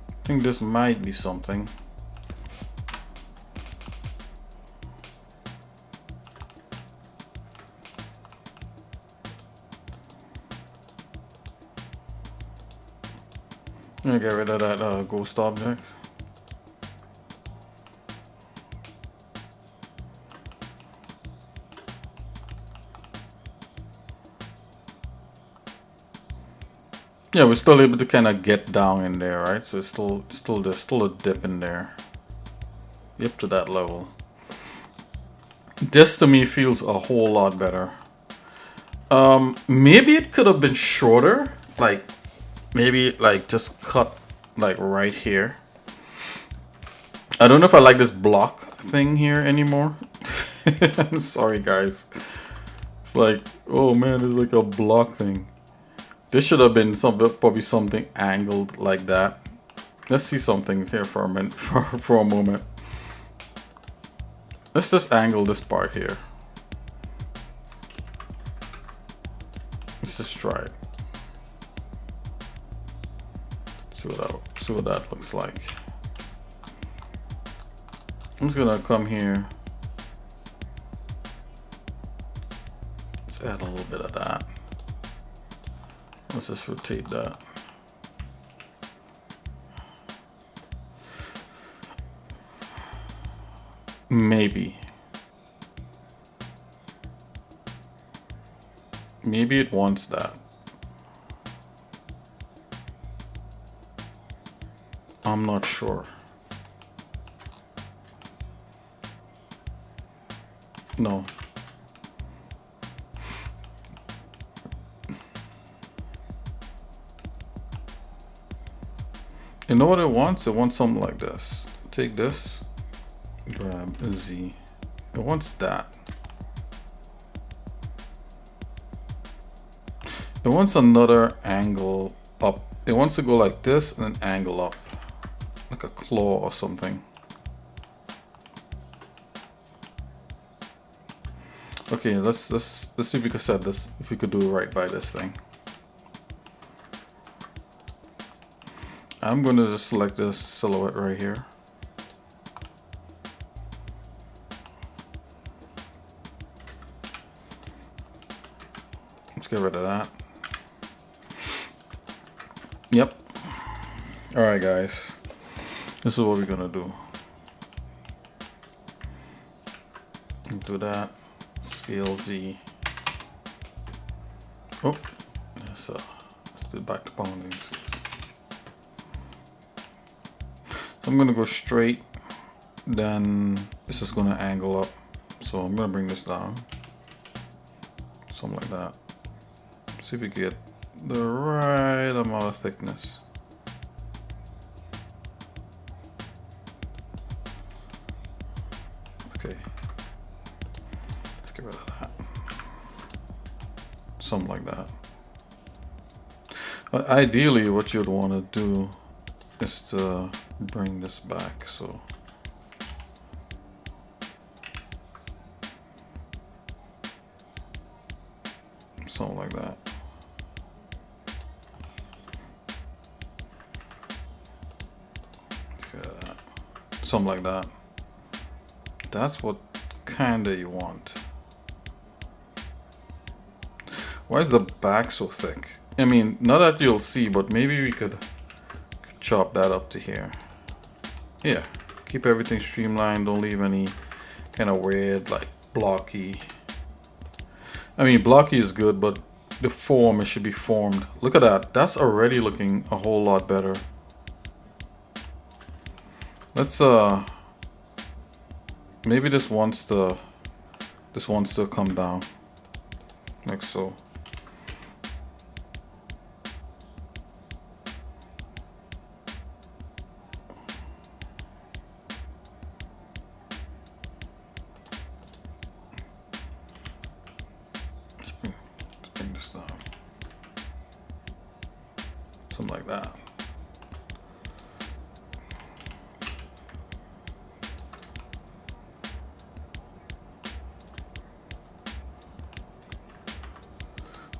I think this might be something. I'm gonna get rid of that ghost object. Yeah, we're still able to kind of get down in there, right? So it's there's still a dip in there. Up to that level. This to me feels a whole lot better. Maybe it could have been shorter, like maybe like just cut like right here. I don't know if I like this block thing here anymore. I'm sorry guys. It's like, oh man, it's like a block thing. This should have been probably something angled like that. Let's see something here for a minute, for a moment. Let's just angle this part here. Let's just try it. See what that looks like. I'm just gonna come here. Let's add a little bit of that. Let's just rotate that. Maybe it wants that. I'm not sure. No. You know what it wants? It wants something like this. Take this, grab a Z. It wants that. It wants another angle up. It wants to go like this and then angle up, like a claw or something. Okay, let's see if we could set this. If we could do right by this thing. I'm going to just select this silhouette right here. Let's get rid of that. Yep. Alright guys. This is what we're going to do. Do that. Scale Z. Oh. Let's do back to boundings. I'm gonna go straight, then this is gonna angle up. So I'm gonna bring this down. Something like that. See if we get the right amount of thickness. Okay. Let's get rid of that. Something like that. But ideally what you'd wanna do is to bring this back, so something like that. Let's get that. Something like that. That's what kinda you want. Why is the back so thick? I mean, not that you'll see, but maybe we could chop that up to here. Yeah, keep everything streamlined, don't leave any kind of weird like blocky. I mean, blocky is good, but the form, it should be formed. Look at that, that's already looking a whole lot better. Let's maybe this wants to come down like so. Something like that.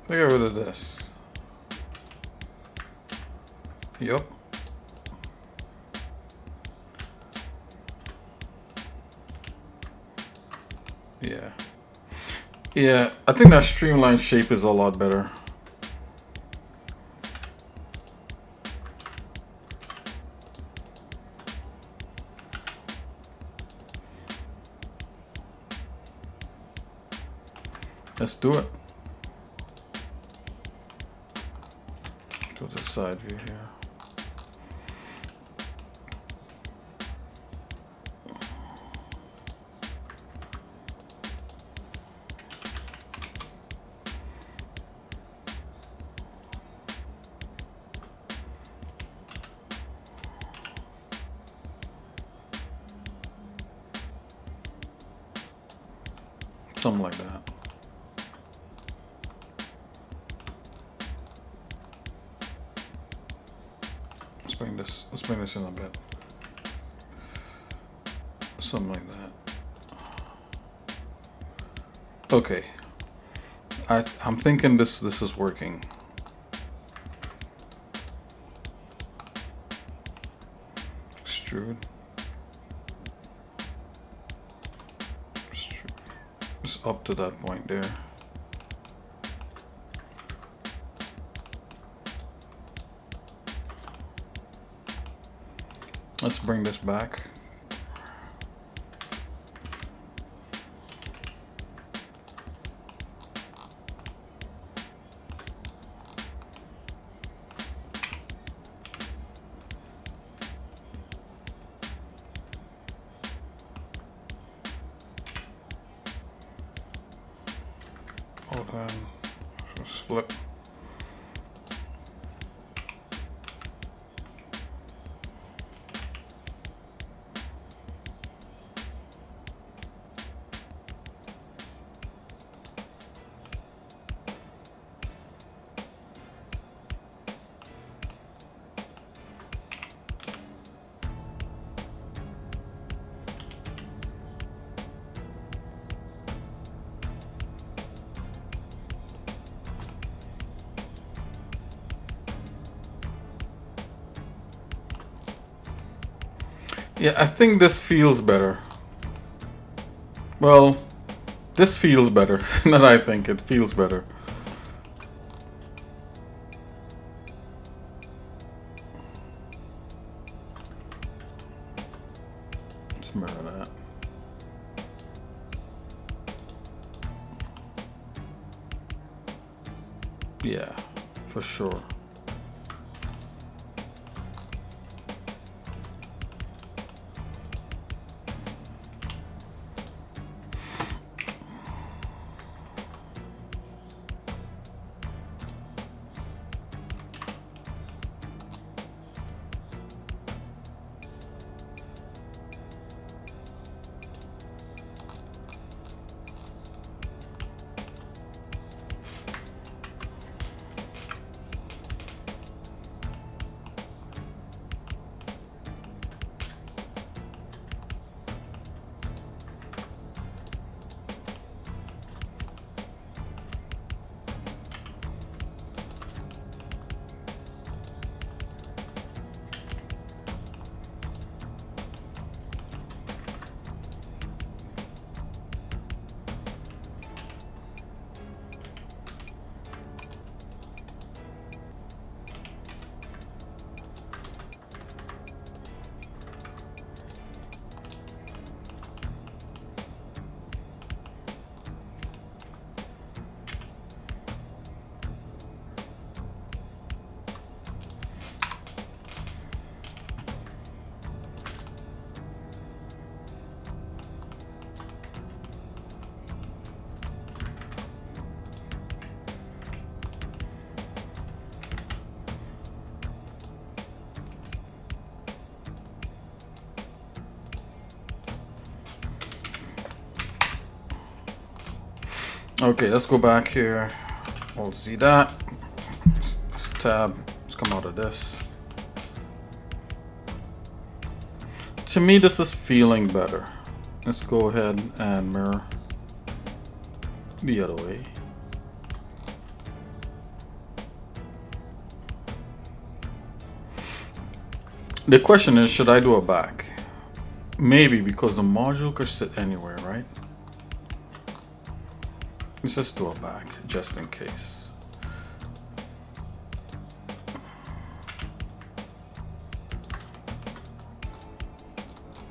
Get rid of this. Yep. Yeah. Yeah, I think that streamlined shape is a lot better. Let's do it. Do the side view here. Something like that. Let's bring this in a bit. Something like that. Okay. I'm thinking this is working. Extrude. Just up to that point there. Let's bring this back. Hold on. Just flip. Yeah, I think this feels better. Well, this feels better. Not I think, it feels better. Let's mirror that. Yeah, for sure. Okay, let's go back here. Alt Z that. Let's tab. Let's come out of this. To me, this is feeling better. Let's go ahead and mirror the other way. The question is, should I do a back? Maybe, because the module could sit anywhere, right? Let's just do a back, just in case.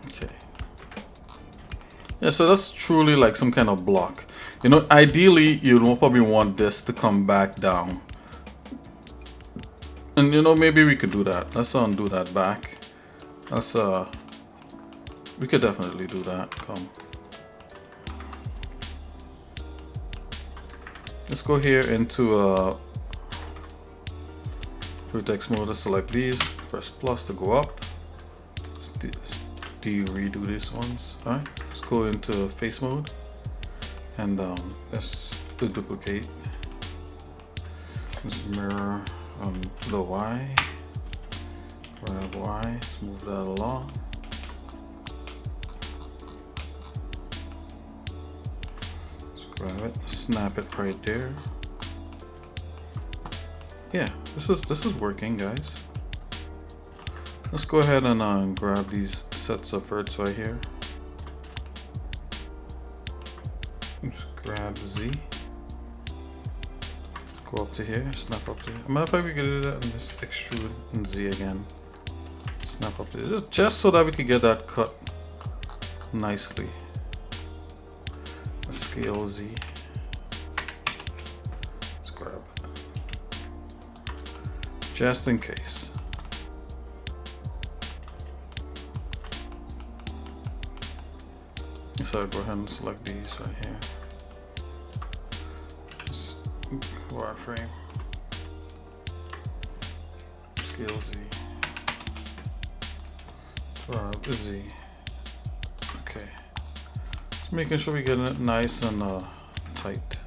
Okay. Yeah, so that's truly like some kind of block. You know, ideally, you'll probably want this to come back down. And you know, maybe we could do that. Let's undo that back. Let's we could definitely do that. Come. Let's go here into vertex mode to select these. Press plus to go up. Let's redo these ones. Alright, let's go into face mode and let's duplicate. Let's mirror the Y. Grab Y, let's move that along. Let's grab it, snap it right there. Yeah, this is working, guys. Let's go ahead and grab these sets of verts right here. Let's grab Z. Go up to here, snap up to here. Matter of fact, we could do that and just extrude in Z again. Snap up to here, just so that we could get that cut nicely. Let's scale Z. Let's grab it. Just in case. So I'll go ahead and select these right here. Wireframe. Scale Z. Drop Z. Okay. Just making sure we get it nice and tight.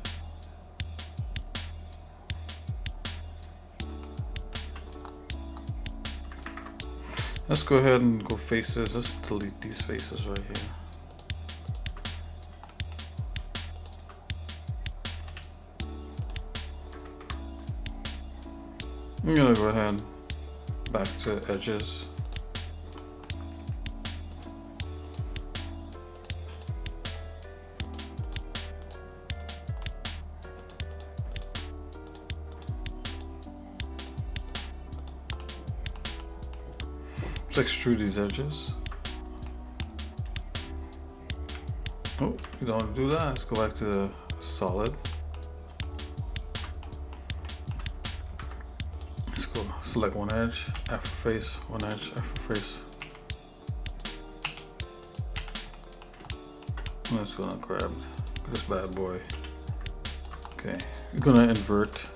Let's go ahead and go faces. Let's delete these faces right here. I'm gonna go ahead back to edges. Let's extrude these edges. Oh, we don't want to do that. Let's go back to the solid. Select one edge, F for face, one edge, F for face. I'm just gonna grab this bad boy. Okay, we're gonna invert.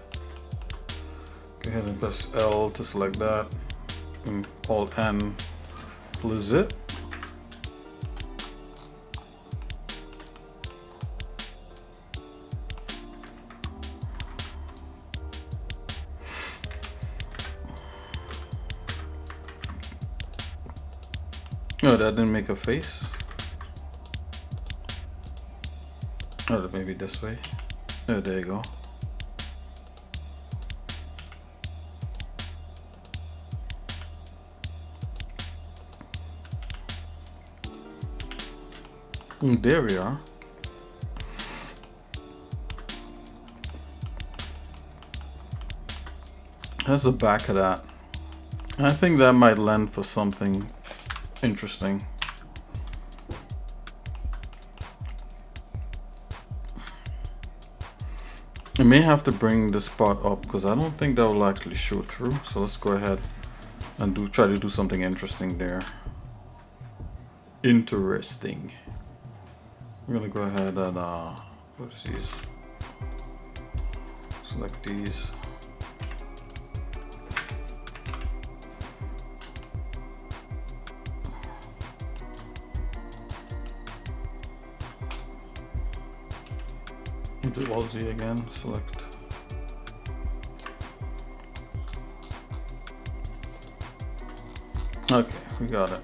Go ahead and press L to select that, and Alt N to zip. Oh, that didn't make a face. Oh, maybe this way. Oh, there you go. And there we are. That's the back of that. I think that might lend for something interesting. I may have to bring this part up because I don't think that will actually show through. So let's go ahead and try to do something interesting there. Interesting. I'm gonna go ahead and what is these? Select these. Do Alt Z again, select. Okay, we got it.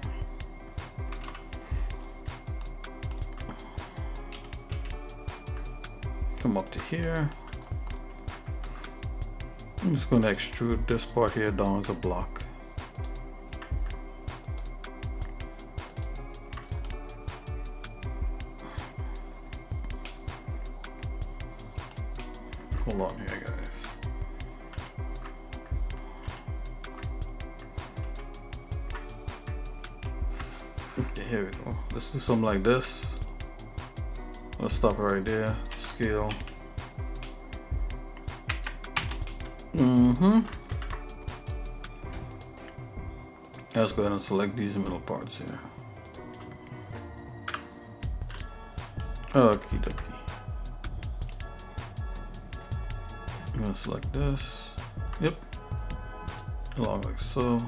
Come up to here. I'm just going to extrude this part here down as a block. Hold on here, guys. Okay, here we go. Let's do something like this. Let's stop it right there. Scale. Let's go ahead and select these middle parts here. Okie dokie. I'm gonna select this. Yep. Along like so.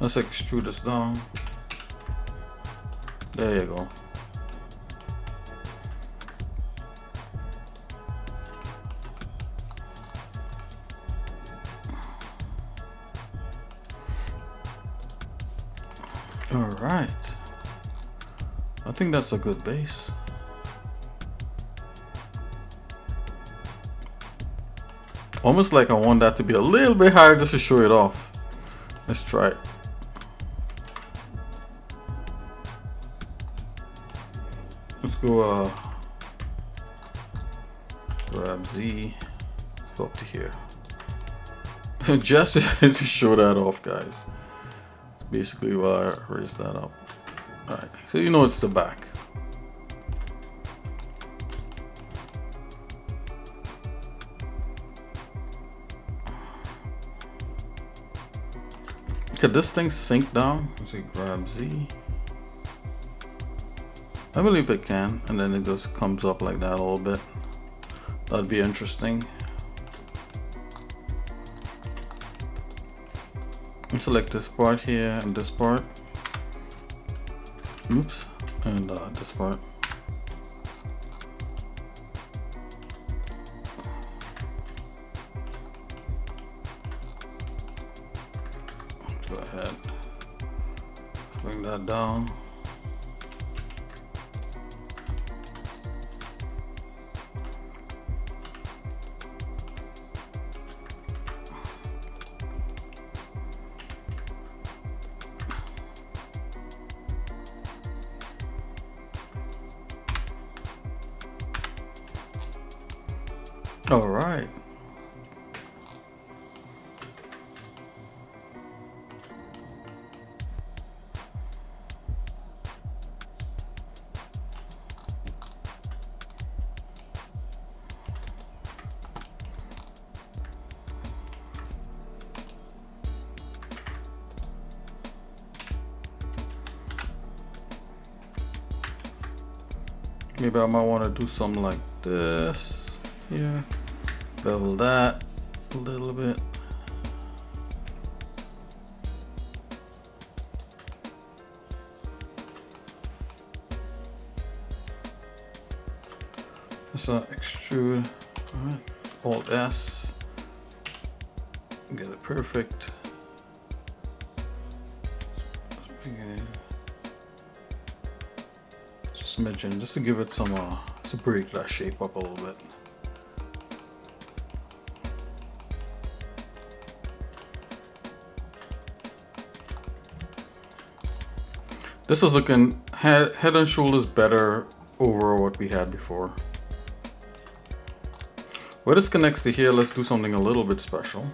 Let's extrude this down. There you go. All right. I think that's a good base. Almost like I want that to be a little bit higher just to show it off. Let's try it. Let's go grab Z. Let's go up to here. Just to show that off, guys. That's basically why I raised that up. Alright, so you know it's the back. Could this thing sink down? Let's see, grab Z. I believe it can, and then it just comes up like that a little bit. That'd be interesting. And select this part here and this part. Oops, and this part. Go ahead, bring that down. All right. Maybe I might want to do something like this here. Bevel that a little bit. Let's extrude. All right. Alt S. Get it perfect. Smidgen, just to give it some to break that shape up a little bit. This is looking head and shoulders better over what we had before. Where this connects to here, let's do something a little bit special.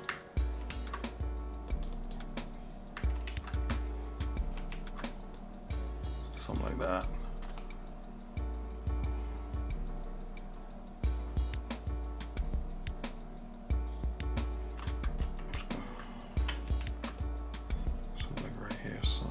Let's do something like that. Something right here, so.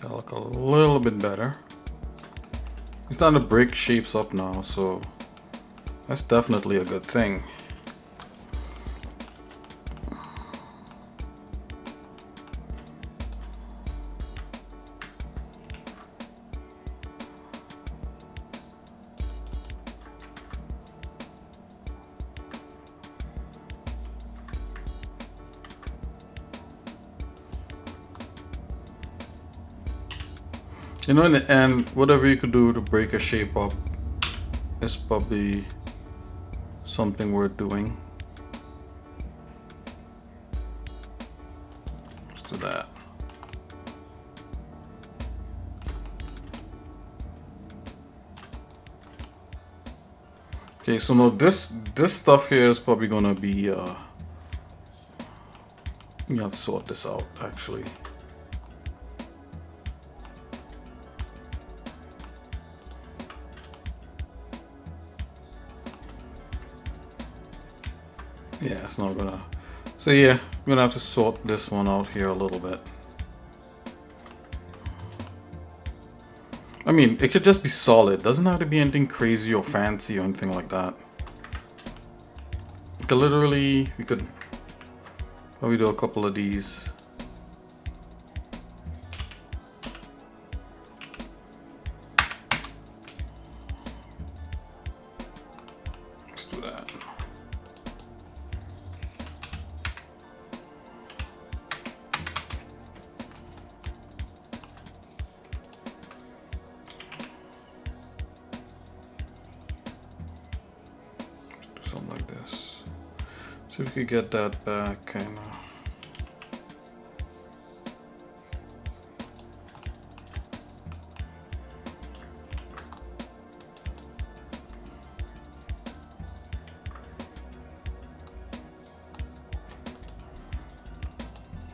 That'll look a little bit better. It's starting to break shapes up now, so that's definitely a good thing. You know, in the end, whatever you could do to break a shape up is probably something worth doing. Let's do that. Okay, so now this stuff here is probably gonna be you have to sort this out actually. Yeah, it's not gonna. So yeah, I'm gonna have to sort this one out here a little bit. I mean, it could just be solid. Doesn't have to be anything crazy or fancy or anything like that. We could literally, we could probably do a couple of these. Let's do that. Something like this. See if we could get that back, kind of.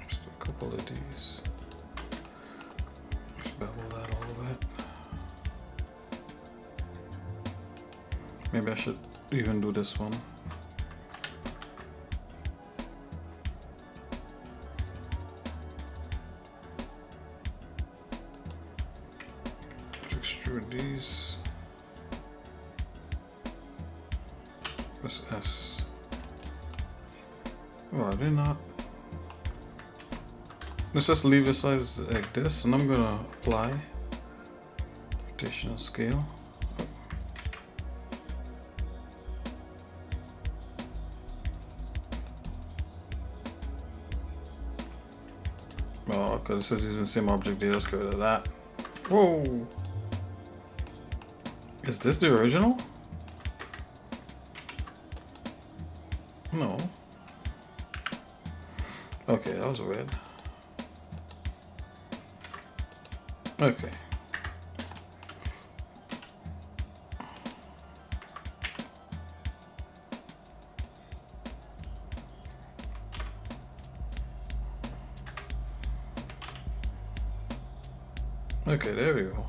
Just do a couple of these. Just bevel that a little bit. Maybe I should even do this one. Extrude these. Press S. Oh, I did not. Let's just leave the size like this, and I'm gonna apply rotational scale. Oh, because this is using the same object data, let's get rid of that. Whoa! Is this the original? No. Okay, that was weird. Okay. Okay, there we go.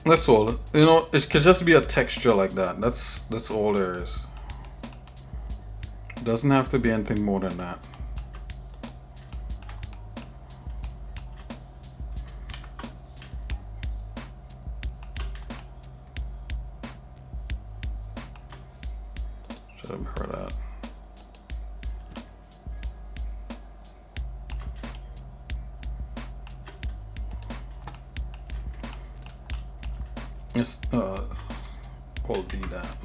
That's all. You know, it could just be a texture like that. That's all there is. Doesn't have to be anything more than that. Should have heard that. Yes, I'll do that.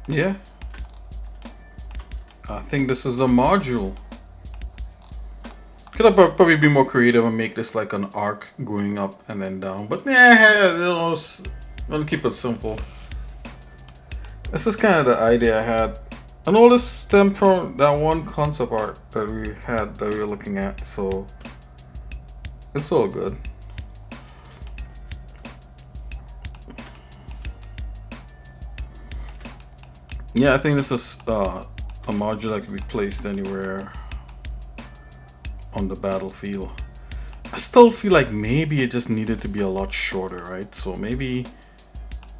Yeah, I think this is a module. Could I probably be more creative and make this like an arc going up and then down, but yeah, you know, I'm gonna keep it simple. This is kind of the idea I had, and all this stemmed from that one concept art that we had that we were looking at, so it's all good. Yeah, I think this is a module that can be placed anywhere on the battlefield. I still feel like maybe it just needed to be a lot shorter, right? So maybe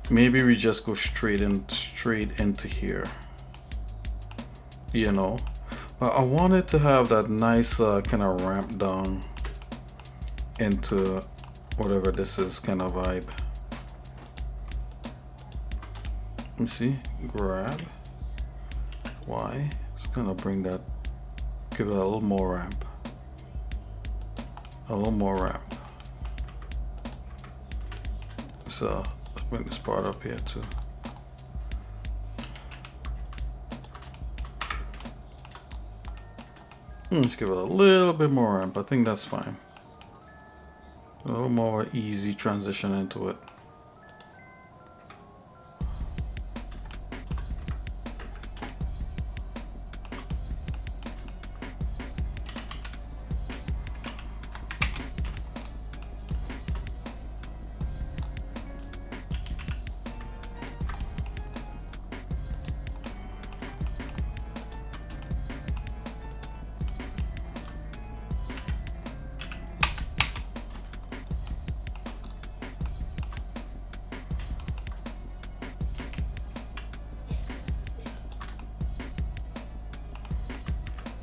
we just go straight into here, you know. But I wanted to have that nice kind of ramp down into whatever this is kind of vibe. Let me see, grab Y. It's gonna bring that, give it a little more ramp. A little more ramp. So let's bring this part up here too. Let's give it a little bit more ramp. I think that's fine. A little more easy transition into it.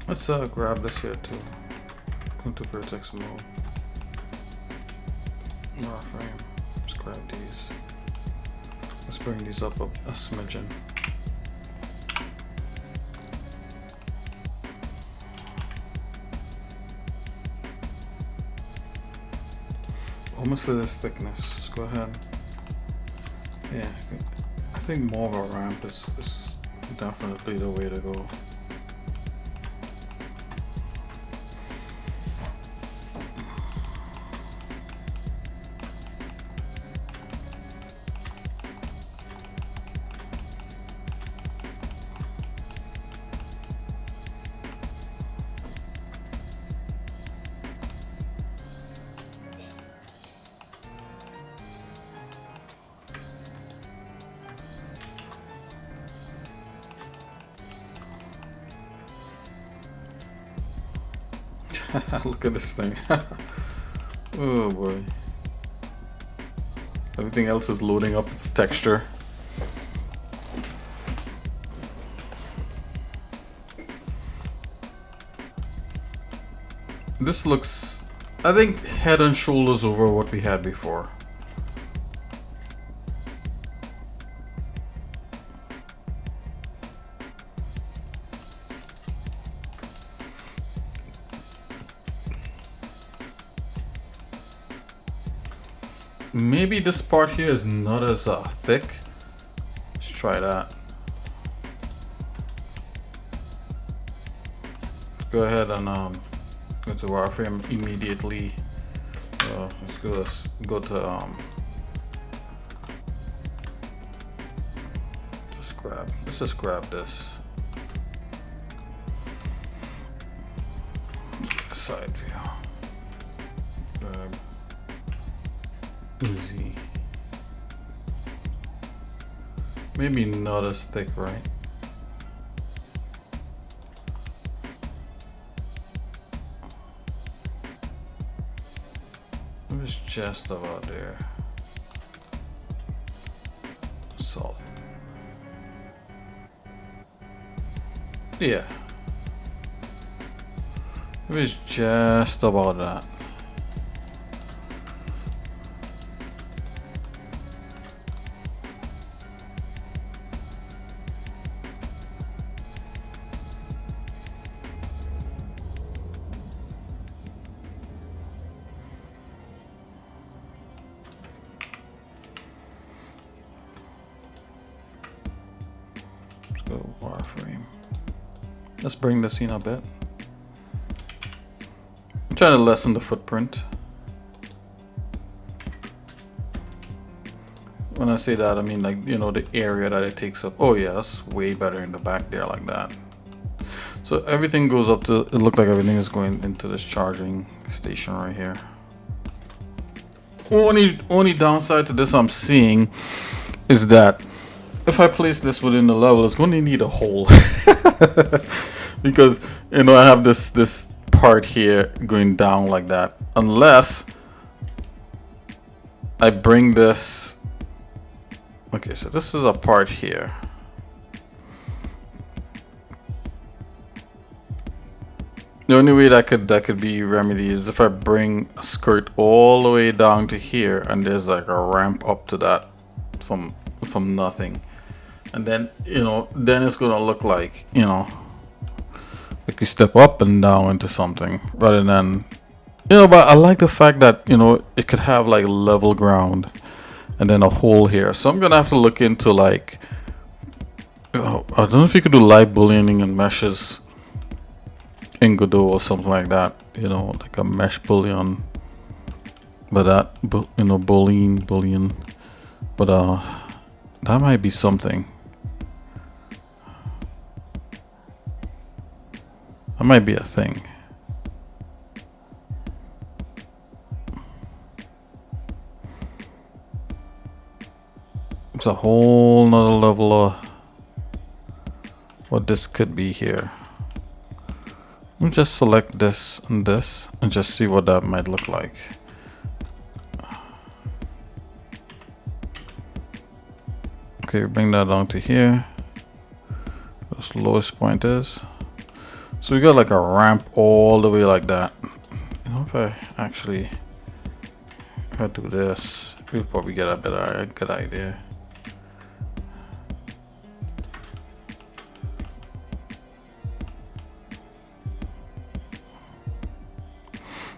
Let's grab this here too. Go to vertex mode. Wireframe. Let's grab these. Let's bring these up a smidgen. Almost to this thickness. Let's go ahead. Yeah, I think more of a ramp is definitely the way to go. Look at this thing. Oh boy. Everything else is loading up its texture. This looks, I think, head and shoulders over what we had before. Maybe this part here is not as thick. Let's try that. Go ahead and go to wireframe immediately. Let's go to let's just grab this. Side view. Z. Maybe not as thick, right? It was just about there. Solid. Yeah. It was just about that. Let's go wireframe. Let's bring this in a bit. I'm trying to lessen the footprint. When I say that, I mean, like, you know, the area that it takes up. Oh yeah, that's way better in the back there, like that. So everything goes up to, it looked like everything is going into this charging station right here. Only downside to this I'm seeing is that if I place this within the level, it's going to need a hole. Because, you know, I have this part here going down like that. Unless I bring this. Okay, so this is a part here. The only way that could be remedied is if I bring a skirt all the way down to here, and there's like a ramp up to that from nothing, and then, you know, then it's gonna look like, you know, like you step up and down into something rather than, you know. But I like the fact that, you know, it could have like level ground and then a hole here. So I'm gonna have to look into like, I don't know if you could do live bullioning and meshes in Godot or something like that, you know, like a mesh bullion, but that, you know, bullion, but that might be something. That might be a thing. It's a whole nother level of what this could be here. Let me just select this and just see what that might look like. Okay, bring that down to here. This lowest point is. So we got like a ramp all the way like that. You know, if I do this, we'll probably get a good idea.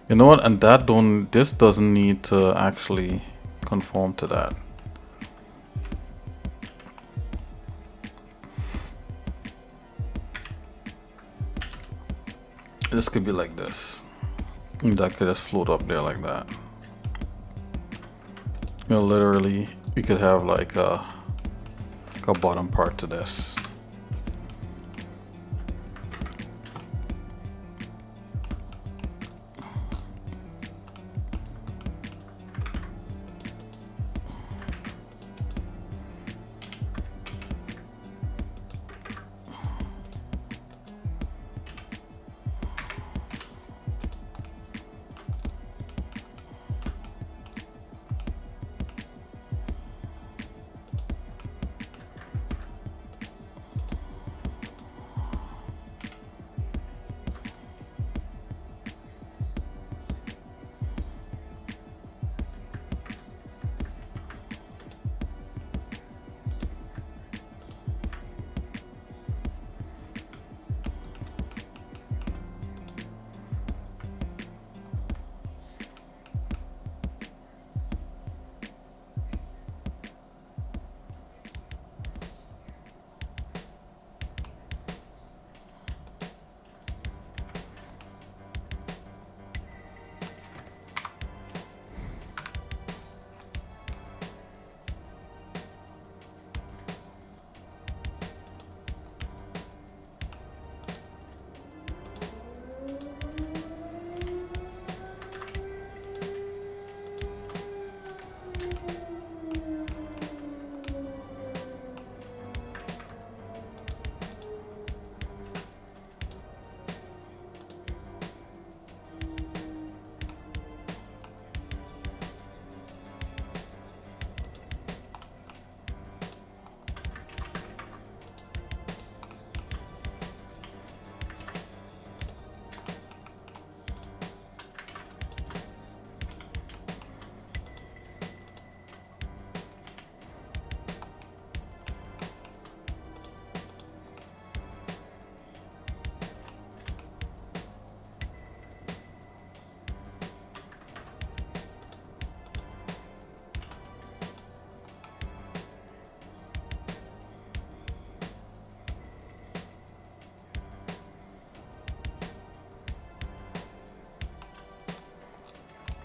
You know what? And this doesn't need to actually conform to that. This could be like this. That could just float up there like that. You know, literally, you could have like a bottom part to this.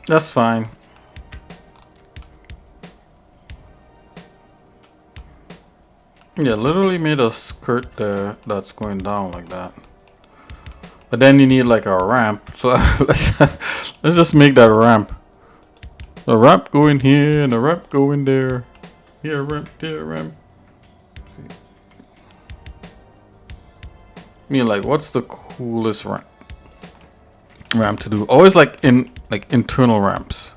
That's fine. Yeah, literally made a skirt there that's going down like that. But then you need like a ramp. So let's just make that ramp. A ramp going here and a ramp going there. Here, ramp, there, ramp. I mean, like, what's the coolest ramp to do? Always like internal ramps.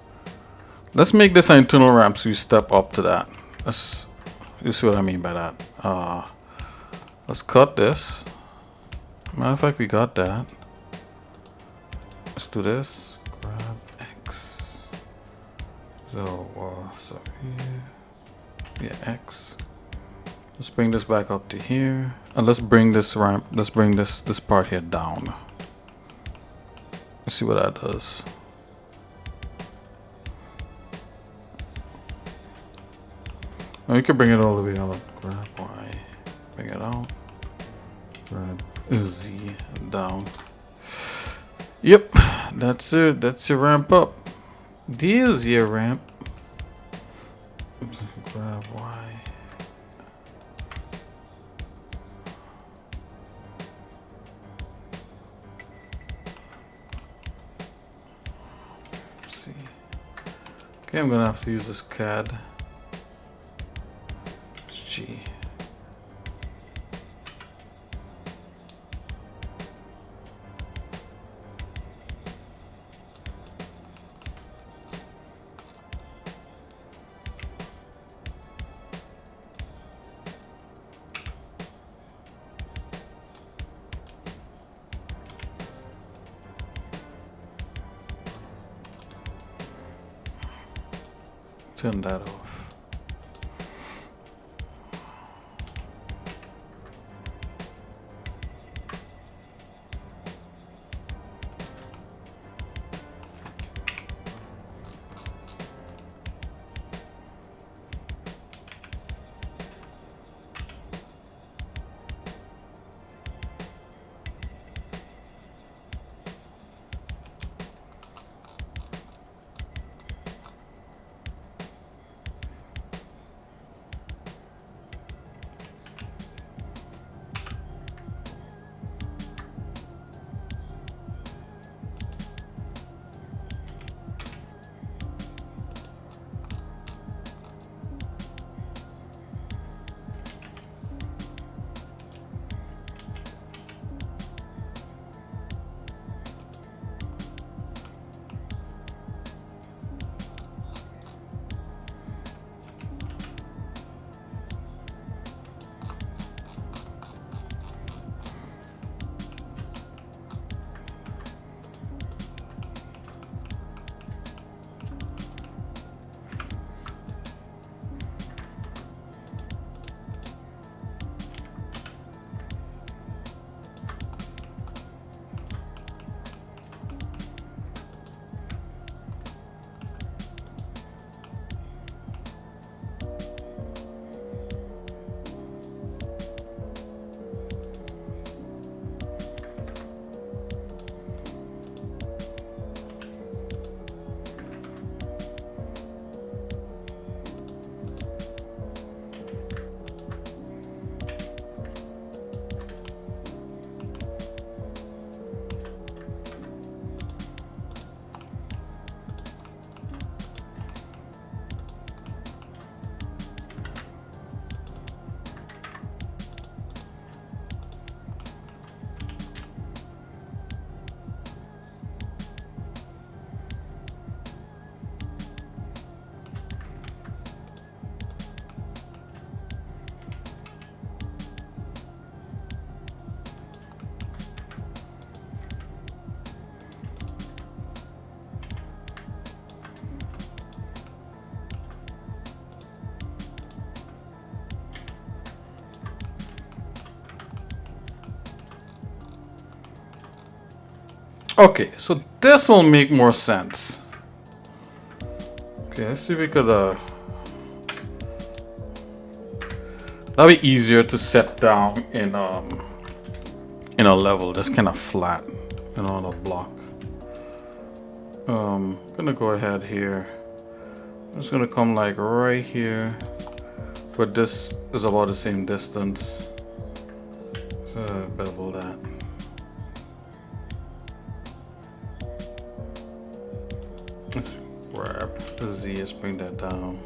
Let's make this an internal ramp so you step up to that. You see what I mean by that. Let's cut this. Matter of fact, we got that. Let's do this. Grab X. So, sorry. Yeah, X. Let's bring this back up to here. And let's bring this ramp, let's bring this part here down. Let's see what that does. Now you can bring it all the way out. Grab Y. Bring it out. Grab Z down. Yep, that's it. That's your ramp up. There's your ramp. Grab Y. See. Okay, I'm gonna have to use this CAD. G. Turn that off. Okay, so this will make more sense. Okay, let's see if we could that'll be easier to set down in a level, just kind of flat, on a block. Gonna go ahead here. I'm just gonna come like right here, but this is about the same distance. So bevel that. Let's grab the Z, let's bring that down.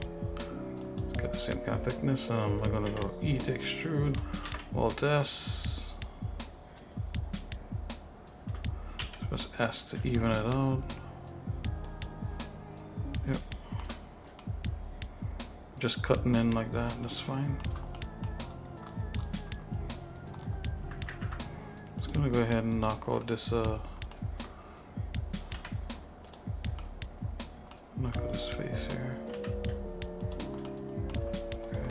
Get the same kind of thickness. I'm gonna go E to extrude, Alt S. Press S to even it out. Yep. Just cutting in like that, that's fine. Just gonna go ahead and knock out this knock out this face here. Okay.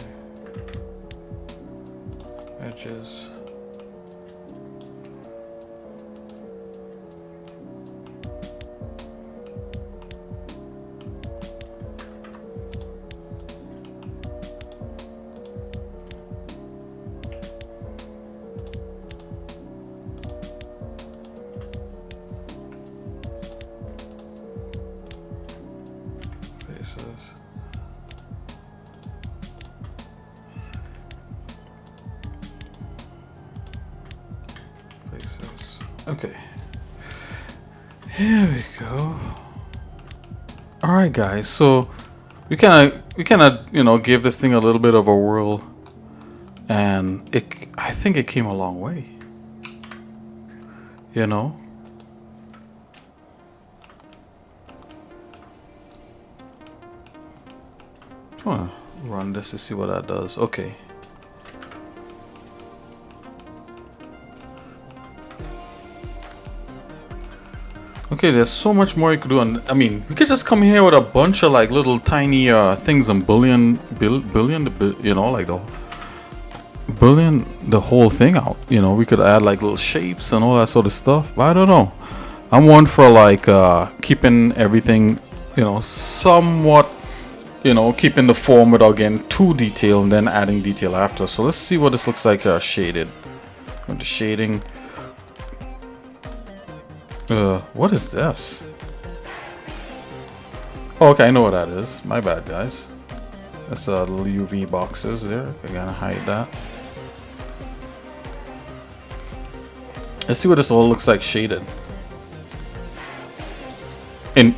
Edges. Faces. Okay. Here we go. All right, guys. So we kind of you know, gave this thing a little bit of a whirl, and I think it came a long way. You know. I want to run this to see what that does. Okay. Okay, there's so much more you could do. And I mean, we could just come here with a bunch of like little tiny things and you know, like the boolean the whole thing out. You know, we could add like little shapes and all that sort of stuff. But I don't know. I'm one for like keeping everything, you know, somewhat, you know, keeping the form without getting too detailed and then adding detail after. So let's see what this looks like shaded. With the shading. What is this? Oh, okay, I know what that is. My bad, guys. That's little UV boxes there. I gotta hide that. Let's see what this all looks like shaded. In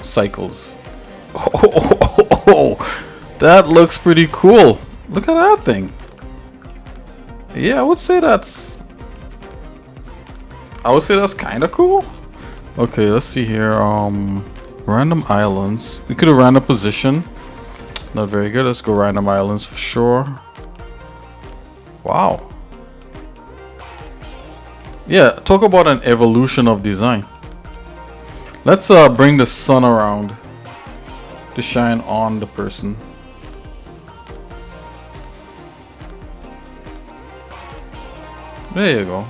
cycles. Oh, that looks pretty cool. Look at that thing. Yeah, I would say that's kind of cool. Okay, let's see here. Random islands. We could have random position. Not very good. Let's go random islands for sure. Wow. Yeah, talk about an evolution of design. Let's bring the sun around to shine on the person. There you go.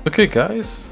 Okay, guys.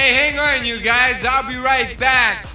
Hey, hang on, you guys. I'll be right back.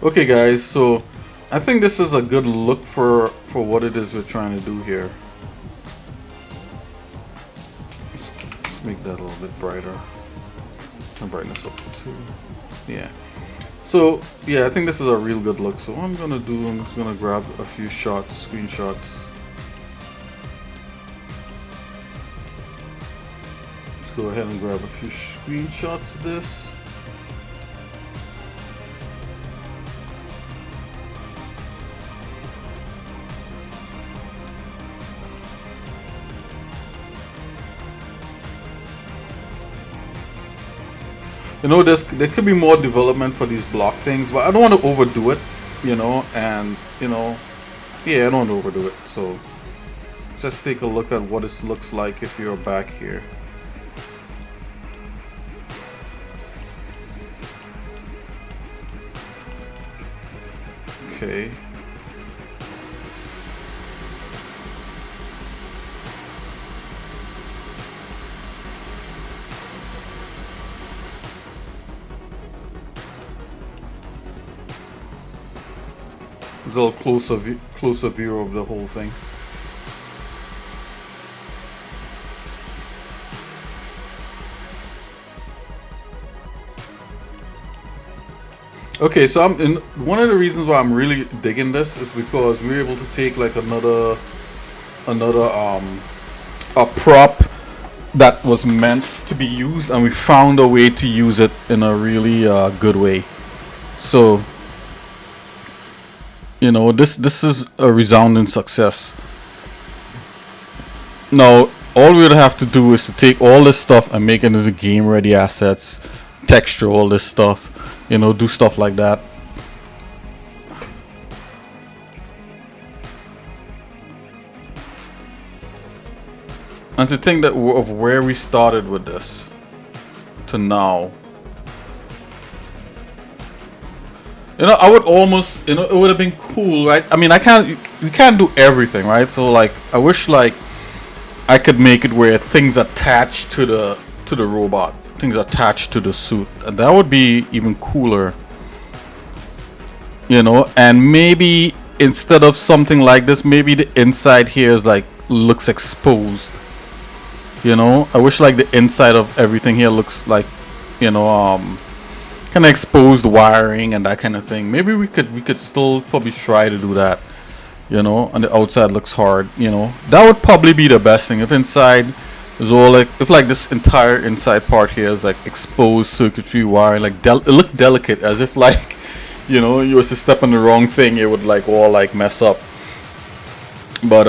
Okay guys, so I think this is a good look for what it is we're trying to do here. Let's make that a little bit brighter. Turn brightness up to 2. Yeah. So yeah, I think this is a real good look. So what I'm gonna do, I'm just gonna grab a few shots, screenshots. Let's go ahead and grab a few screenshots of this. You know, there could be more development for these block things, but I don't want to overdo it, you know, and, you know, yeah, I don't want to overdo it. So let's just take a look at what this looks like if you're back here. Okay. There's a little closer view of the whole thing. Okay, so one of the reasons why I'm really digging this is because we're able to take like another a prop that was meant to be used, and we found a way to use it in a really good way. So, you know, this is a resounding success. Now, all we would have to do is to take all this stuff and make it into game ready assets, texture all this stuff, you know, do stuff like that. And to think that of where we started with this to now. You know, I would almost, you know, it would have been cool, right? I mean, we can't do everything, right? So like, I wish like I could make it where things attach to the robot, things attached to the suit, and that would be even cooler. You know, and maybe instead of something like this, maybe the inside here is like looks exposed. You know, I wish like the inside of everything here looks like, you know, kind of exposed wiring and that kind of thing. Maybe we could still probably try to do that, you know, and the outside looks hard, you know. That would probably be the best thing if inside is all like, if like this entire inside part here is like exposed circuitry wiring, like it looked delicate, as if like, you know, you was to step on the wrong thing, it would like all like mess up. But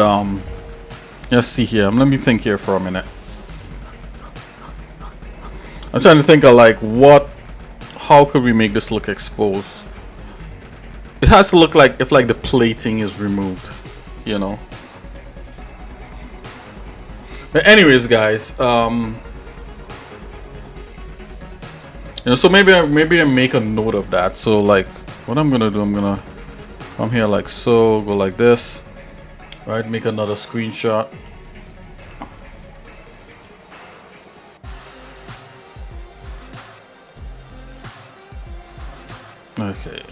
let's see here. Let me think here for a minute. I'm trying to think of like how could we make this look exposed? It has to look like if like the plating is removed, you know. But anyways, guys, you know, so maybe I make a note of that. So like, what I'm gonna do, I'm gonna come here like so, go like this, right? Make another screenshot. Okay,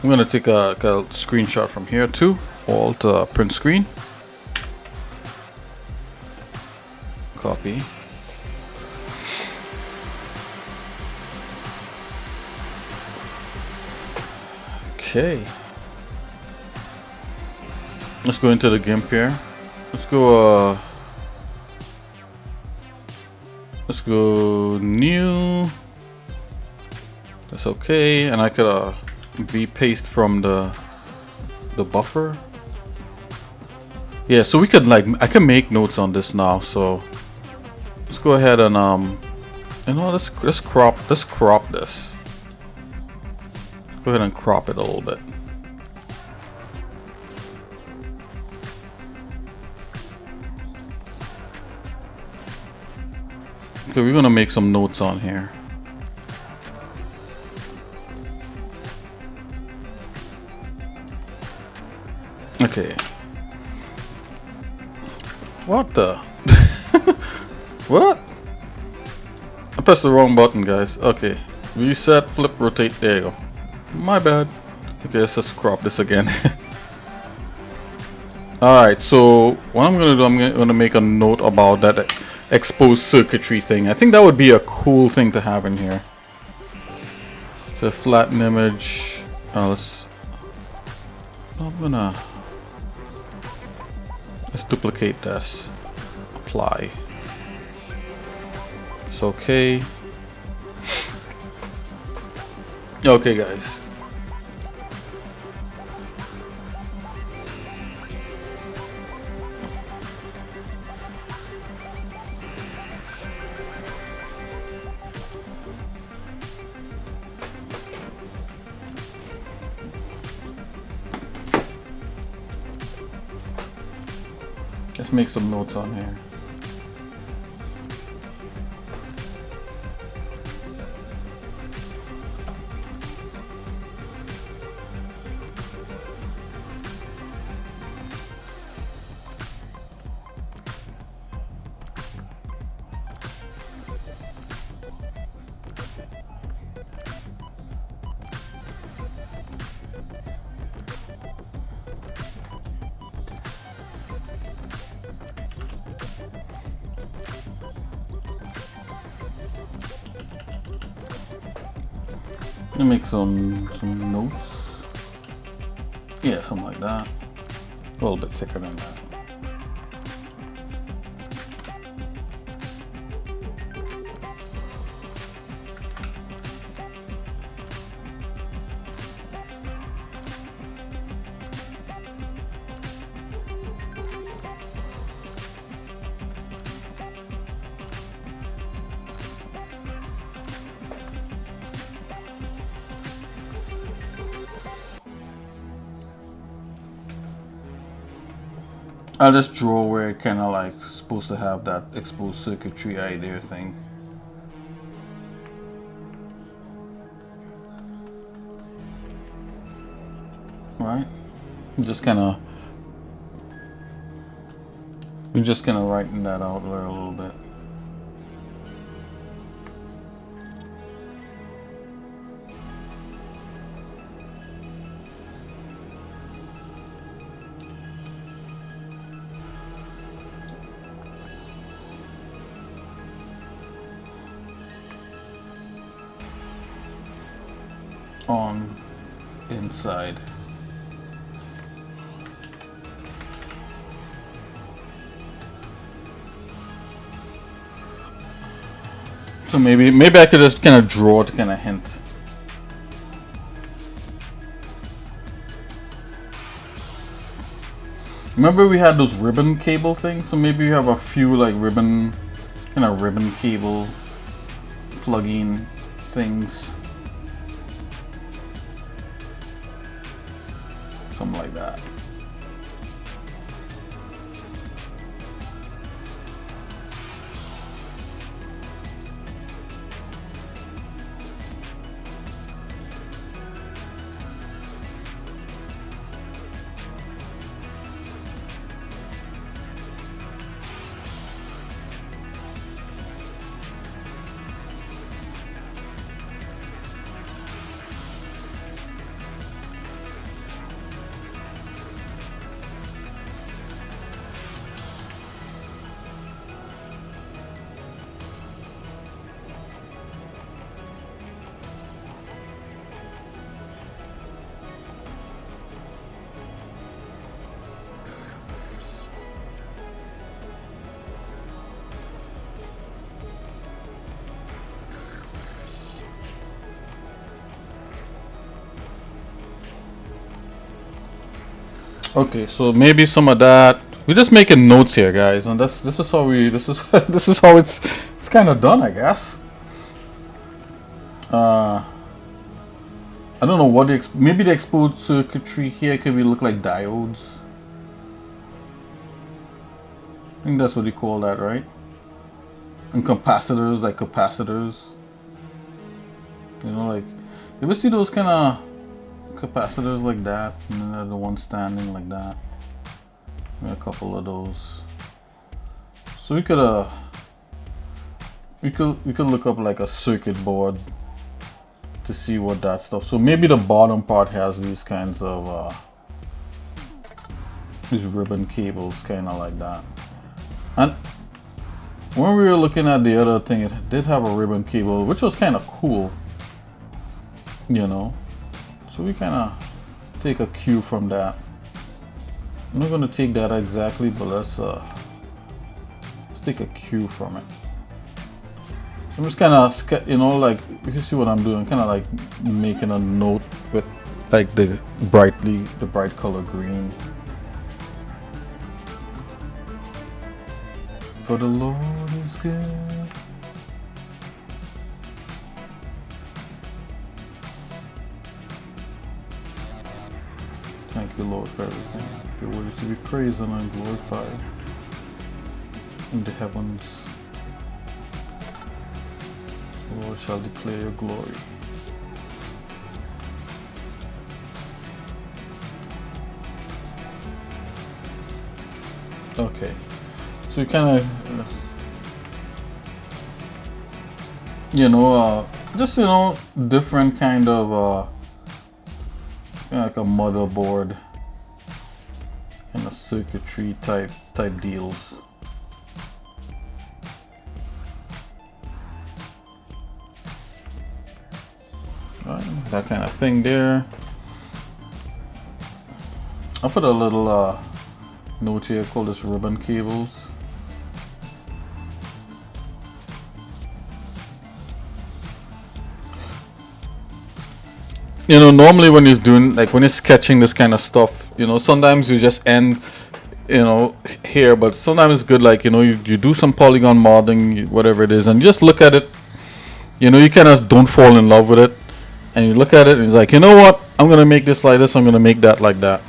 I'm gonna take a screenshot from here too. Alt print screen, copy. Okay, let's go into the Gimp here. Let's go new. That's okay, and I could v-paste from the buffer. Yeah, so we could like, I can make notes on this now. So let's go ahead and you know, let's crop this. Let's go ahead and crop it a little bit. Okay, we're gonna make some notes on here. Okay. What the? What? I pressed the wrong button, guys. Okay. Reset, flip, rotate. There you go. My bad. Okay, let's just crop this again. Alright, so what I'm gonna do, I'm gonna make a note about that exposed circuitry thing. I think that would be a cool thing to have in here. So flatten image. Let's duplicate this. Apply. It's okay. Okay, guys. Let's make some notes on here. Let me make some notes. Yeah, something like that. A little bit thicker than that. I'll just draw where it kind of like supposed to have that exposed circuitry idea thing. Right? We're just kind of writing that out there a little bit. On inside. So maybe I could just kind of draw to kind of hint. Remember we had those ribbon cable things, so maybe you have a few like ribbon cable plug-in things. Something like that. Okay, so maybe some of that. We're just making notes here, guys, and this is how this is how it's kind of done, I guess. I don't know what maybe the exposed circuitry here could look like diodes. I think that's what you call that, right? And capacitors, like capacitors. You know, like you ever see those kind of capacitors like that, and then the one standing like that. A couple of those. So we could look up like a circuit board to see what that stuff. So maybe the bottom part has these kinds of these ribbon cables, kind of like that. And when we were looking at the other thing, it did have a ribbon cable, which was kind of cool, you know. So we kind of take a cue from that. I'm not going to take that exactly, but let's take a cue from it. I'm just kind of, you know, like, you see what I'm doing, kind of like making a note with like the bright color green. For the Lord is good. Thank you, Lord, for everything. You're worthy to be praised and glorified in the heavens. The Lord shall declare your glory. Okay. So you kind of, you know, just, you know, different kind of, like a motherboard, kind of circuitry type deals. Right, that kind of thing there. I'll put a little note here called this ribbon cables. You know, normally when you're doing, like when you're sketching this kind of stuff, you know, sometimes you just end, you know, here, but sometimes it's good, like, you know, you do some polygon modeling, whatever it is, and you just look at it, you know, you kind of don't fall in love with it, and you look at it and it's like, you know what, I'm going to make this like this, I'm going to make that like that.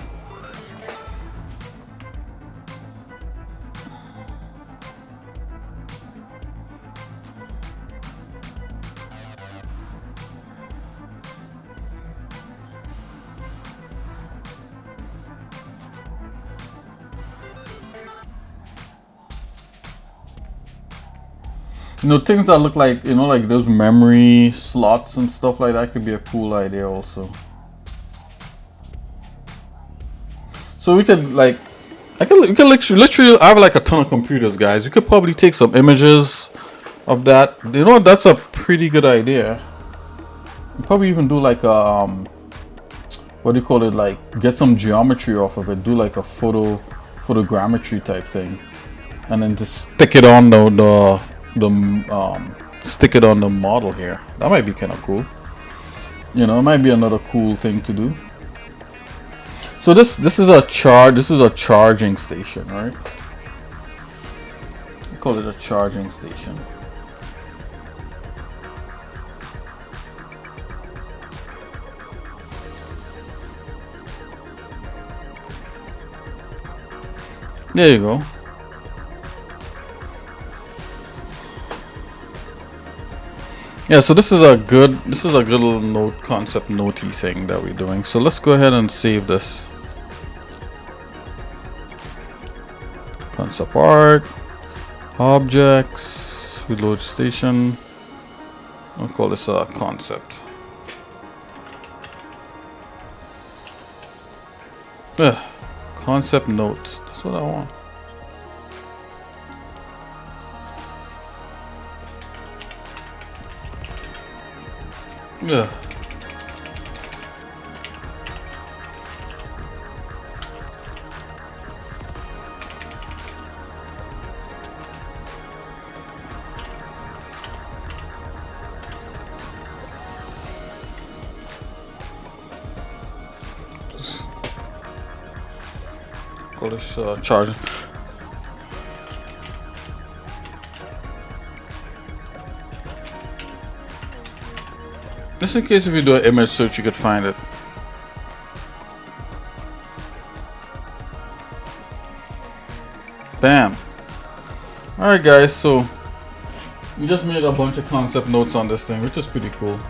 You know, things that look like, you know, like those memory slots and stuff like that could be a cool idea also. So we could like, we could literally have like a ton of computers, guys. We could probably take some images of that. You know, that's a pretty good idea. Probably even do like a, what do you call it? Like get some geometry off of it. Do like a photogrammetry type thing, and then just stick it on stick it on the model here. That might be kind of cool. You know, it might be another cool thing to do. So this is a charging station, right? We call it a charging station. There you go. Yeah, so this is a good little concept notey thing that we're doing. So let's go ahead and save this. Concept art, objects, reload station. I'll call this a concept. Concept notes. That's what I want. Yeah. Just call this charge. Just in case if you do an image search, you could find it. Bam. Alright guys, so we just made a bunch of concept notes on this thing, which is pretty cool.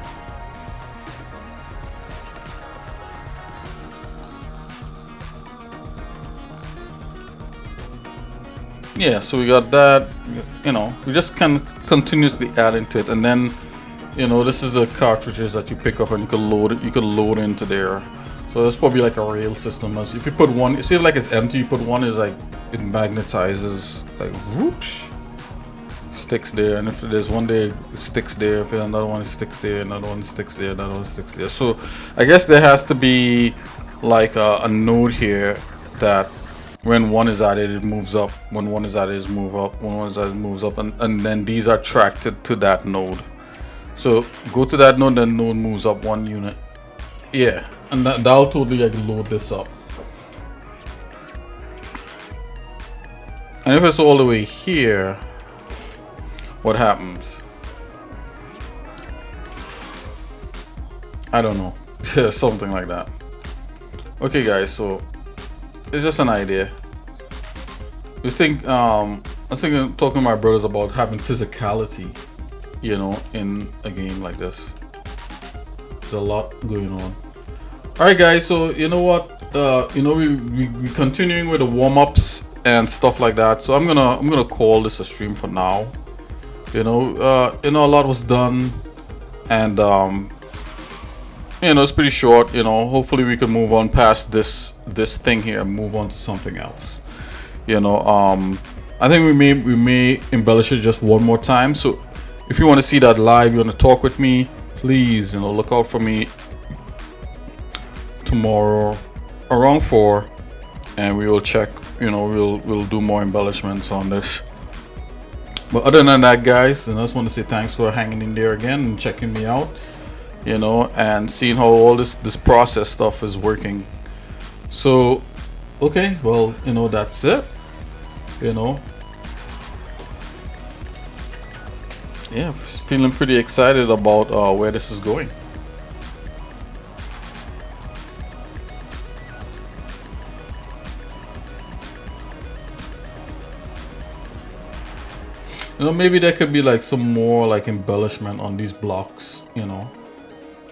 Yeah, so we got that, you know, we just can continuously add into it, and then You know, this is the cartridges that you pick up and you can load it. You can load into there. So that's probably like a rail system. As if you put one, you see if like it's empty, you put one, is like it magnetizes, like whoops, sticks there. And if there's one there, it sticks there. If another one, it sticks there. Another one sticks there. Another one sticks there. So I guess there has to be like a node here that when one is added, it moves up. When one is added, it moves up. When one is added, it moves up. And then these are tracked to that node. So go to that node, then node moves up one unit. Yeah, and that'll totally like load this up. And if it's all the way here, what happens? I don't know. Something like that. Okay guys, so it's just an idea. I was thinking talking to my brothers about having physicality, you know, in a game like this. There's a lot going on. Alright guys, so you know what, you know, we continuing with the warm-ups and stuff like that. So I'm gonna call this a stream for now. You know, a lot was done, and you know, it's pretty short. You know, hopefully we can move on past this thing here and move on to something else. You know, I think we may embellish it just one more time. So if you want to see that live, you want to talk with me, please, you know, look out for me tomorrow around 4, and we will check. You know, we'll do more embellishments on this. But other than that, guys, and I just want to say thanks for hanging in there again and checking me out, you know, and seeing how all this process stuff is working. So okay, well, you know, that's it. You know, yeah, feeling pretty excited about where this is going. You know, maybe there could be like some more like embellishment on these blocks, you know.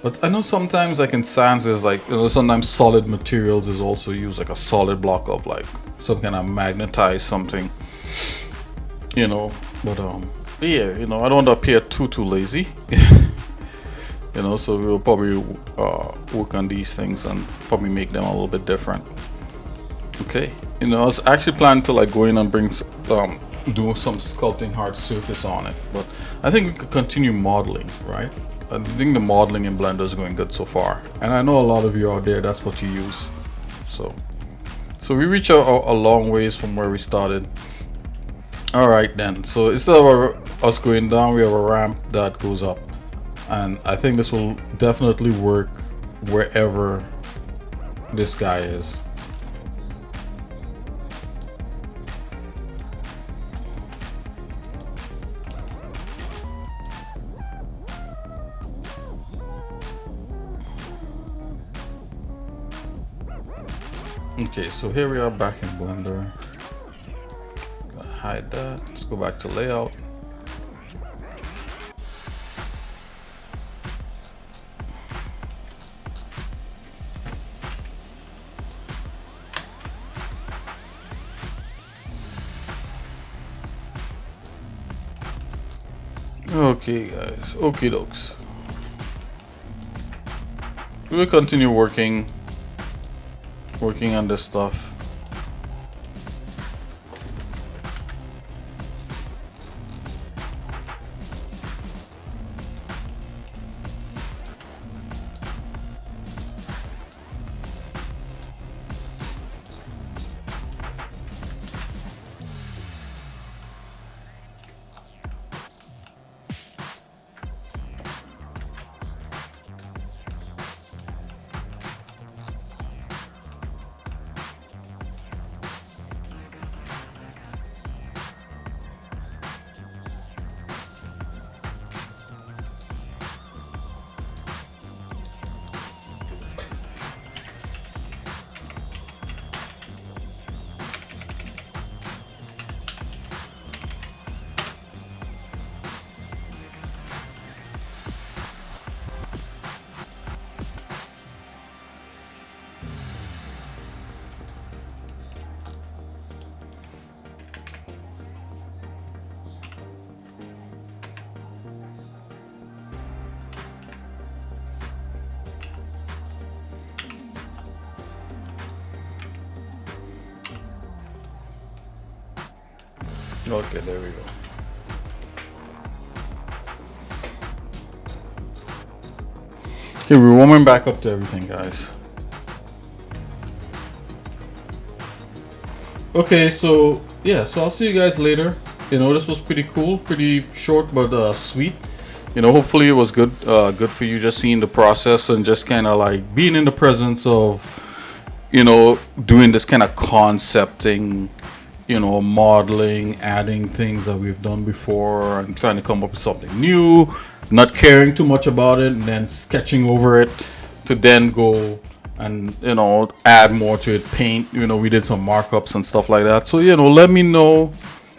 But I know sometimes like in science is like, you know, sometimes solid materials is also used, like a solid block of like some kind of magnetized something, you know. But yeah, you know, I don't want to appear too lazy. You know, so we'll probably work on these things and probably make them a little bit different. Okay, you know, I was actually planning to like go in and bring do some sculpting hard surface on it, but I think we could continue modeling, right? I think the modeling in Blender is going good so far, and I know a lot of you out there, that's what you use. So we reach a long ways from where we started. All right then, so instead of us going down, we have a ramp that goes up, and I think this will definitely work wherever this guy is. Okay, so here we are back in Blender. Gonna hide that. Let's go back to layout. Okay guys, okie dokes. We'll continue working on this stuff. Okay, there we go. Okay, we're warming back up to everything, guys. Okay, so yeah, so I'll see you guys later. You know, this was pretty cool, pretty short but sweet. You know, hopefully it was good for you, just seeing the process and just kind of like being in the presence of, you know, doing this kind of concepting, you know, modeling, adding things that we've done before and trying to come up with something new, not caring too much about it and then sketching over it to then go and, you know, add more to it, paint. You know, we did some markups and stuff like that. So, you know, let me know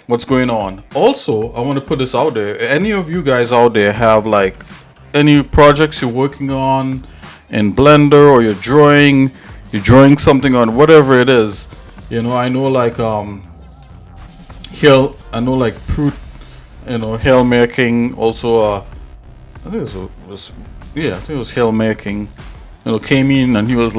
what's going on. Also, I want to put this out there. Any of you guys out there have like any projects you're working on in Blender, or you're drawing something on whatever it is. You know, I know like Fruit, you know, Hail making also I think it was Hail making, you know, came in and he was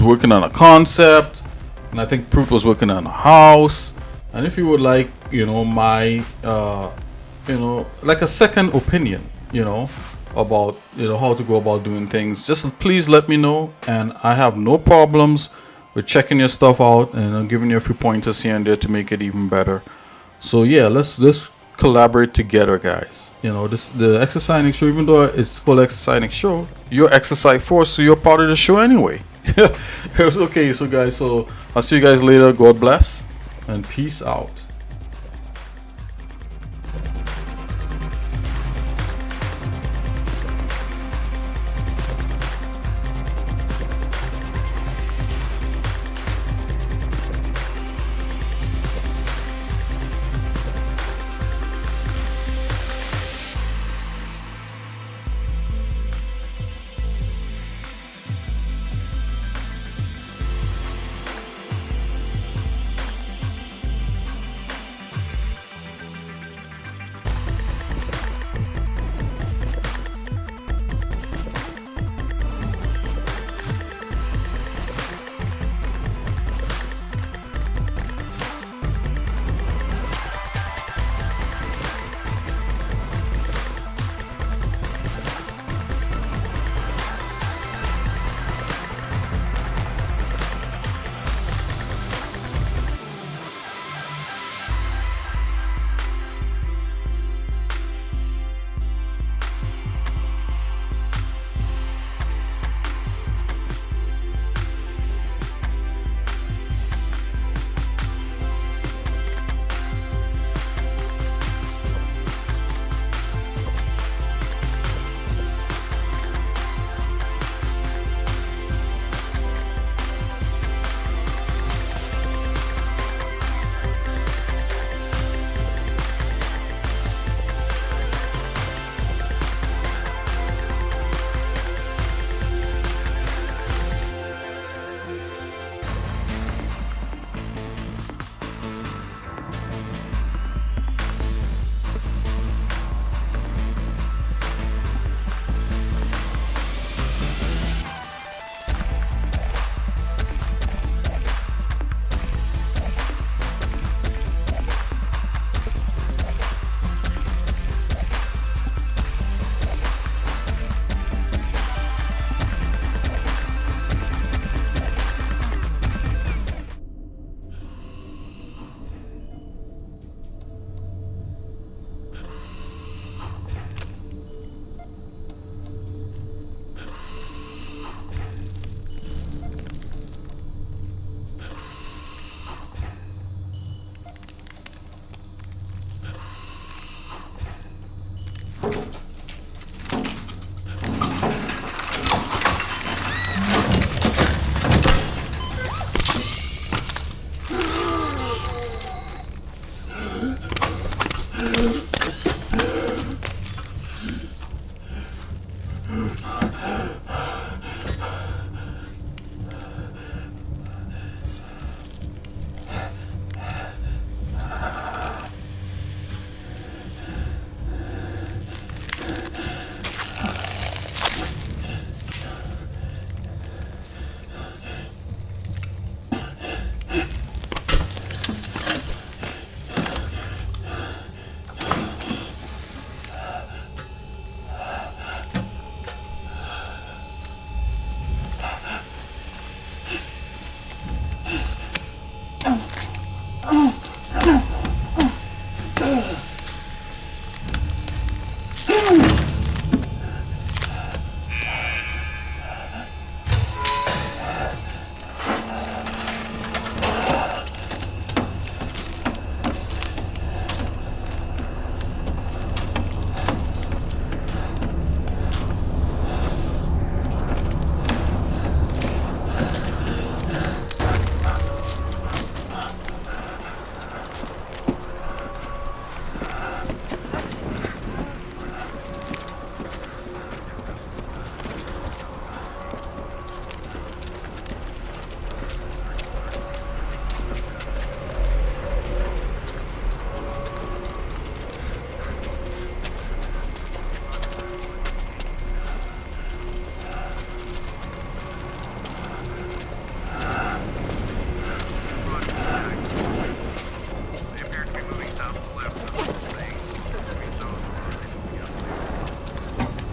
working on a concept, and I think Fruit was working on a house. And if you would like, you know, my you know, like a second opinion, you know, about, you know, how to go about doing things, just please let me know, and I have no problems with checking your stuff out and giving you a few pointers here and there to make it even better. So yeah, let's collaborate together, guys. You know, the exercising show, even though it's called exercising show, you're exercise force, so you're part of the show anyway. Okay, so guys, so I'll see you guys later. God bless and peace out.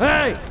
Hey!